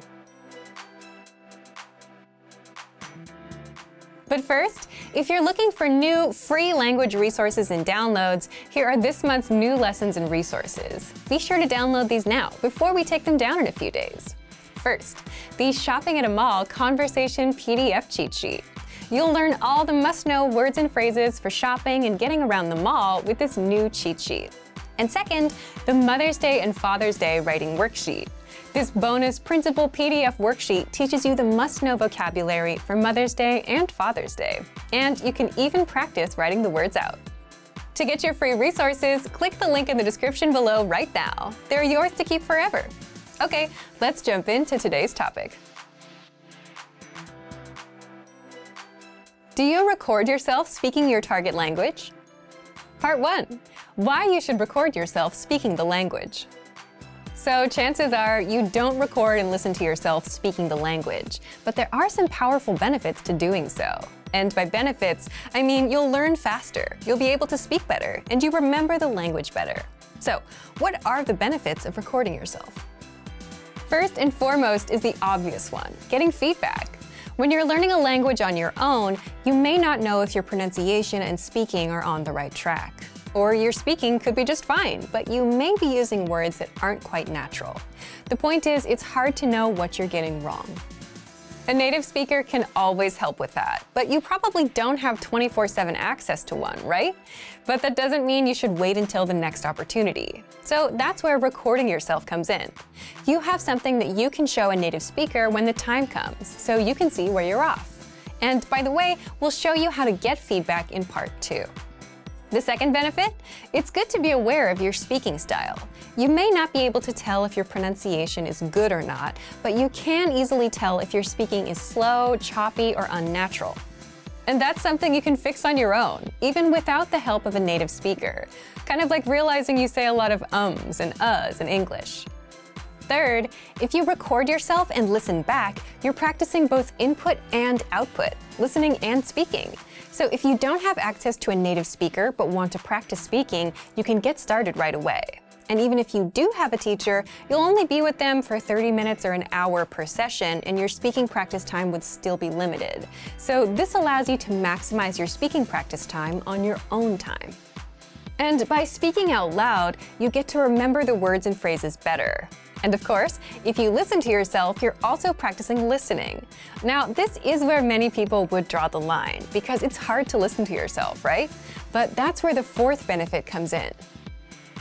A: But first, if you're looking for new free language resources and downloads, here are this month's new lessons and resources. Be sure to download these now before we take them down in a few days. First, the Shopping at a Mall Conversation PDF Cheat Sheet. You'll learn all the must-know words and phrases for shopping and getting around the mall with this new cheat sheet. And second, the Mother's Day and Father's Day Writing Worksheet. This bonus printable PDF worksheet teaches you the must-know vocabulary for Mother's Day and Father's Day. And you can even practice writing the words out. To get your free resources, click the link in the description below right now. They're yours to keep forever. Okay, let's jump into today's topic. Do you record yourself speaking your target language? Part 1. Why you should record yourself speaking the language. So chances are you don't record and listen to yourself speaking the language, but there are some powerful benefits to doing so. And by benefits, I mean you'll learn faster, you'll be able to speak better, and you remember the language better. So what are the benefits of recording yourself? First and foremost is the obvious one, getting feedback. When you're learning a language on your own, you may not know if your pronunciation and speaking are on the right track. Or your speaking could be just fine, but you may be using words that aren't quite natural. The point is, it's hard to know what you're getting wrong. A native speaker can always help with that, but you probably don't have 24/7 access to one, right? But that doesn't mean you should wait until the next opportunity. So that's where recording yourself comes in. You have something that you can show a native speaker when the time comes, so you can see where you're off. And by the way, we'll show you how to get feedback in part 2. The second benefit? It's good to be aware of your speaking style. You may not be able to tell if your pronunciation is good or not, but you can easily tell if your speaking is slow, choppy, or unnatural. And that's something you can fix on your own, even without the help of a native speaker. Kind of like realizing you say a lot of ums and uhs in English. Third, if you record yourself and listen back, you're practicing both input and output, listening and speaking. So if you don't have access to a native speaker but want to practice speaking, you can get started right away. And even if you do have a teacher, you'll only be with them for 30 minutes or an hour per session, and your speaking practice time would still be limited. So this allows you to maximize your speaking practice time on your own time. And by speaking out loud, you get to remember the words and phrases better. And of course, if you listen to yourself, you're also practicing listening. Now, this is where many people would draw the line, because it's hard to listen to yourself, right? But that's where the fourth benefit comes in.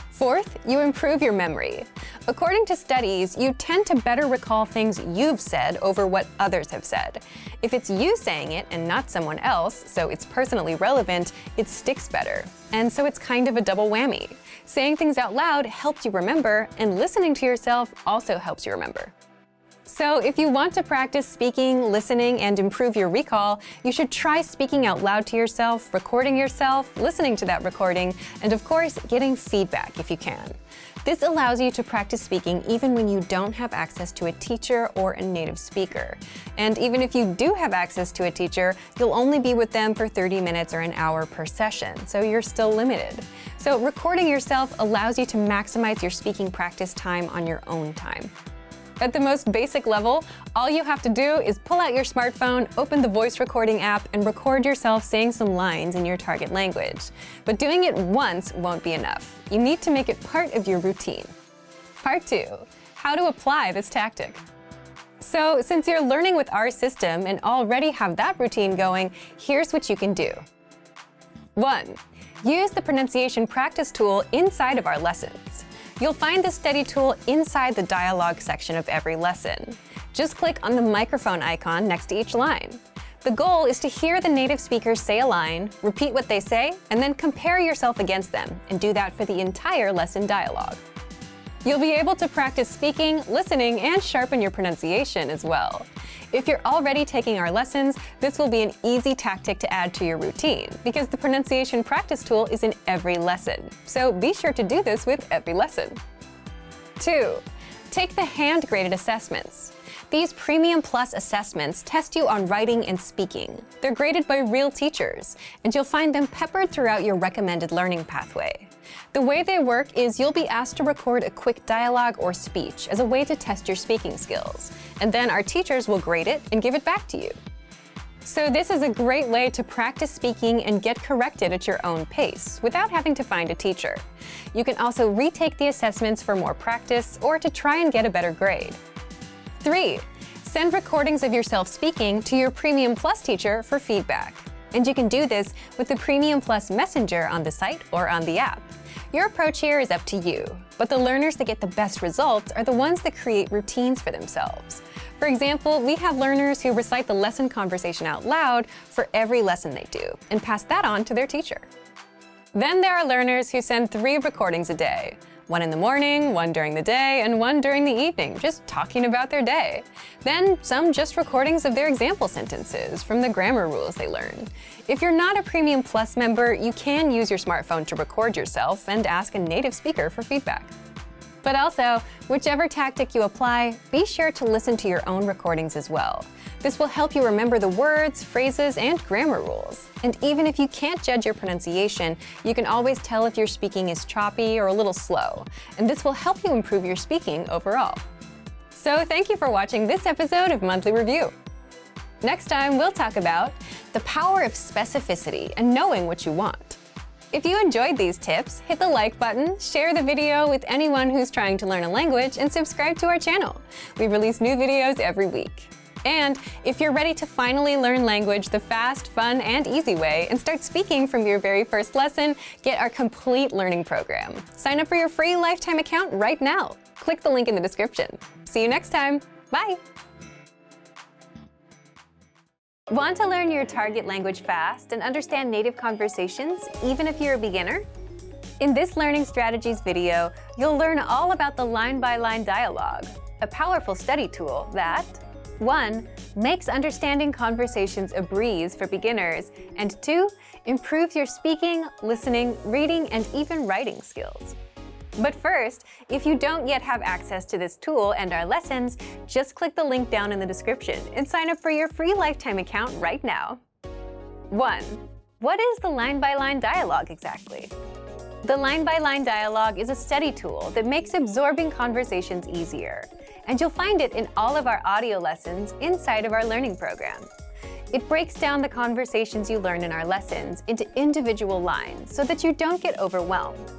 A: Fourth, you improve your memory. According to studies, you tend to better recall things you've said over what others have said. If it's you saying it and not someone else, so it's personally relevant, it sticks better. And so it's kind of a double whammy. Saying things out loud helps you remember, and listening to yourself also helps you remember. So if you want to practice speaking, listening, and improve your recall, you should try speaking out loud to yourself, recording yourself, listening to that recording, and of course, getting feedback if you can. This allows you to practice speaking even when you don't have access to a teacher or a native speaker. And even if you do have access to a teacher, you'll only be with them for 30 minutes or an hour per session, so you're still limited. So recording yourself allows you to maximize your speaking practice time on your own time. At the most basic level, all you have to do is pull out your smartphone, open the voice recording app, and record yourself saying some lines in your target language. But doing it once won't be enough. You need to make it part of your routine. Part 2. How to apply this tactic. So, since you're learning with our system and already have that routine going, here's what you can do. 1. Use the pronunciation practice tool inside of our lessons. You'll find the study tool inside the dialogue section of every lesson. Just click on the microphone icon next to each line. The goal is to hear the native speakers say a line, repeat what they say, and then compare yourself against them, and do that for the entire lesson dialogue. You'll be able to practice speaking, listening, and sharpen your pronunciation as well. If you're already taking our lessons, this will be an easy tactic to add to your routine because the pronunciation practice tool is in every lesson. So be sure to do this with every lesson. 2. Take the hand-graded assessments. These Premium Plus assessments test you on writing and speaking. They're graded by real teachers, and you'll find them peppered throughout your recommended learning pathway. The way they work is you'll be asked to record a quick dialogue or speech as a way to test your speaking skills, and then our teachers will grade it and give it back to you. So this is a great way to practice speaking and get corrected at your own pace without having to find a teacher. You can also retake the assessments for more practice or to try and get a better grade. 3. Send recordings of yourself speaking to your Premium Plus teacher for feedback. And you can do this with the Premium Plus Messenger on the site or on the app. Your approach here is up to you, but the learners that get the best results are the ones that create routines for themselves. For example, we have learners who recite the lesson conversation out loud for every lesson they do and pass that on to their teacher. Then there are learners who send 3 recordings a day. 1 in the morning, 1 during the day, and 1 during the evening, just talking about their day. Then some just recordings of their example sentences from the grammar rules they learned. If you're not a Premium Plus member, you can use your smartphone to record yourself and ask a native speaker for feedback. But also, whichever tactic you apply, be sure to listen to your own recordings as well. This will help you remember the words, phrases, and grammar rules. And even if you can't judge your pronunciation, you can always tell if your speaking is choppy or a little slow. And this will help you improve your speaking overall. So thank you for watching this episode of Monthly Review. Next time, we'll talk about the power of specificity and knowing what you want. If you enjoyed these tips, hit the like button, share the video with anyone who's trying to learn a language, and subscribe to our channel. We release new videos every week. And if you're ready to finally learn language the fast, fun, and easy way and start speaking from your very first lesson, get our complete learning program. Sign up for your free lifetime account right now. Click the link in the description. See you next time. Bye! Want to learn your target language fast and understand native conversations, even if you're a beginner? In this Learning Strategies video, you'll learn all about the line-by-line dialogue, a powerful study tool that 1. Makes understanding conversations a breeze for beginners, and 2. Improves your speaking, listening, reading, and even writing skills. But first, if you don't yet have access to this tool and our lessons, just click the link down in the description and sign up for your free lifetime account right now. 1. What is the line-by-line dialogue exactly? The line-by-line dialogue is a study tool that makes absorbing conversations easier, and you'll find it in all of our audio lessons inside of our learning program. It breaks down the conversations you learn in our lessons into individual lines so that you don't get overwhelmed.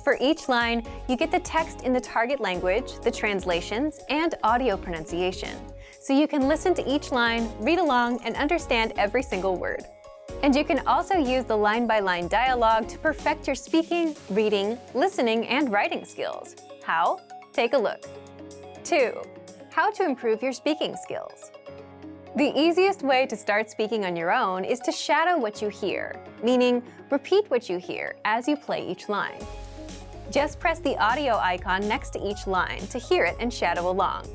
A: For each line, you get the text in the target language, the translations, and audio pronunciation, so you can listen to each line, read along, and understand every single word. And you can also use the line-by-line dialogue to perfect your speaking, reading, listening, and writing skills. How? Take a look. 2. How to improve your speaking skills. The easiest way to start speaking on your own is to shadow what you hear, meaning repeat what you hear as you play each line. Just press the audio icon next to each line to hear it and shadow along.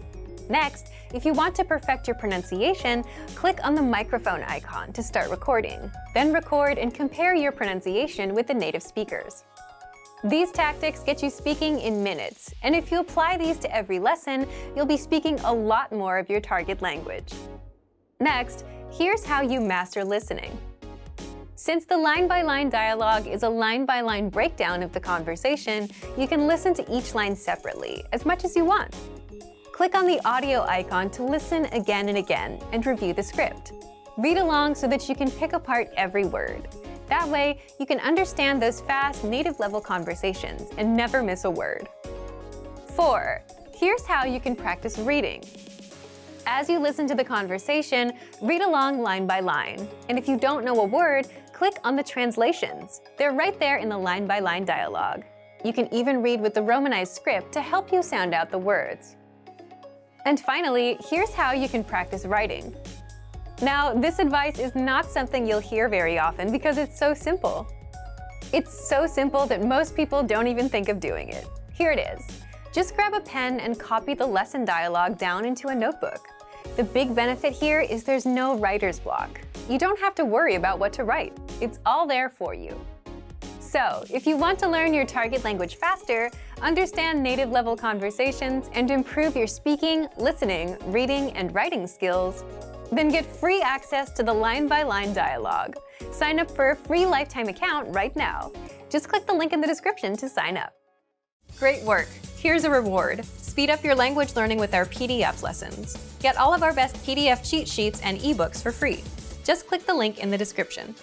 A: Next, if you want to perfect your pronunciation, click on the microphone icon to start recording. Then record and compare your pronunciation with the native speakers. These tactics get you speaking in minutes, and if you apply these to every lesson, you'll be speaking a lot more of your target language. Next, here's how you master listening. Since the line-by-line dialogue is a line-by-line breakdown of the conversation, you can listen to each line separately, as much as you want. Click on the audio icon to listen again and again and review the script. Read along so that you can pick apart every word. That way, you can understand those fast, native-level conversations and never miss a word. 4. Here's how you can practice reading. As you listen to the conversation, read along line by line. And if you don't know a word, click on the translations. They're right there in the line-by-line dialogue. You can even read with the Romanized script to help you sound out the words. And finally, here's how you can practice writing. Now, this advice is not something you'll hear very often because it's so simple. It's so simple that most people don't even think of doing it. Here it is. Just grab a pen and copy the lesson dialogue down into a notebook. The big benefit here is there's no writer's block. You don't have to worry about what to write. It's all there for you. So, if you want to learn your target language faster, understand native-level conversations, and improve your speaking, listening, reading, and writing skills, then get free access to the line-by-line dialogue. Sign up for a free lifetime account right now. Just click the link in the description to sign up. Great work! Here's a reward. Speed up your language learning with our PDF lessons. Get all of our best PDF cheat sheets and ebooks for free. Just click the link in the description.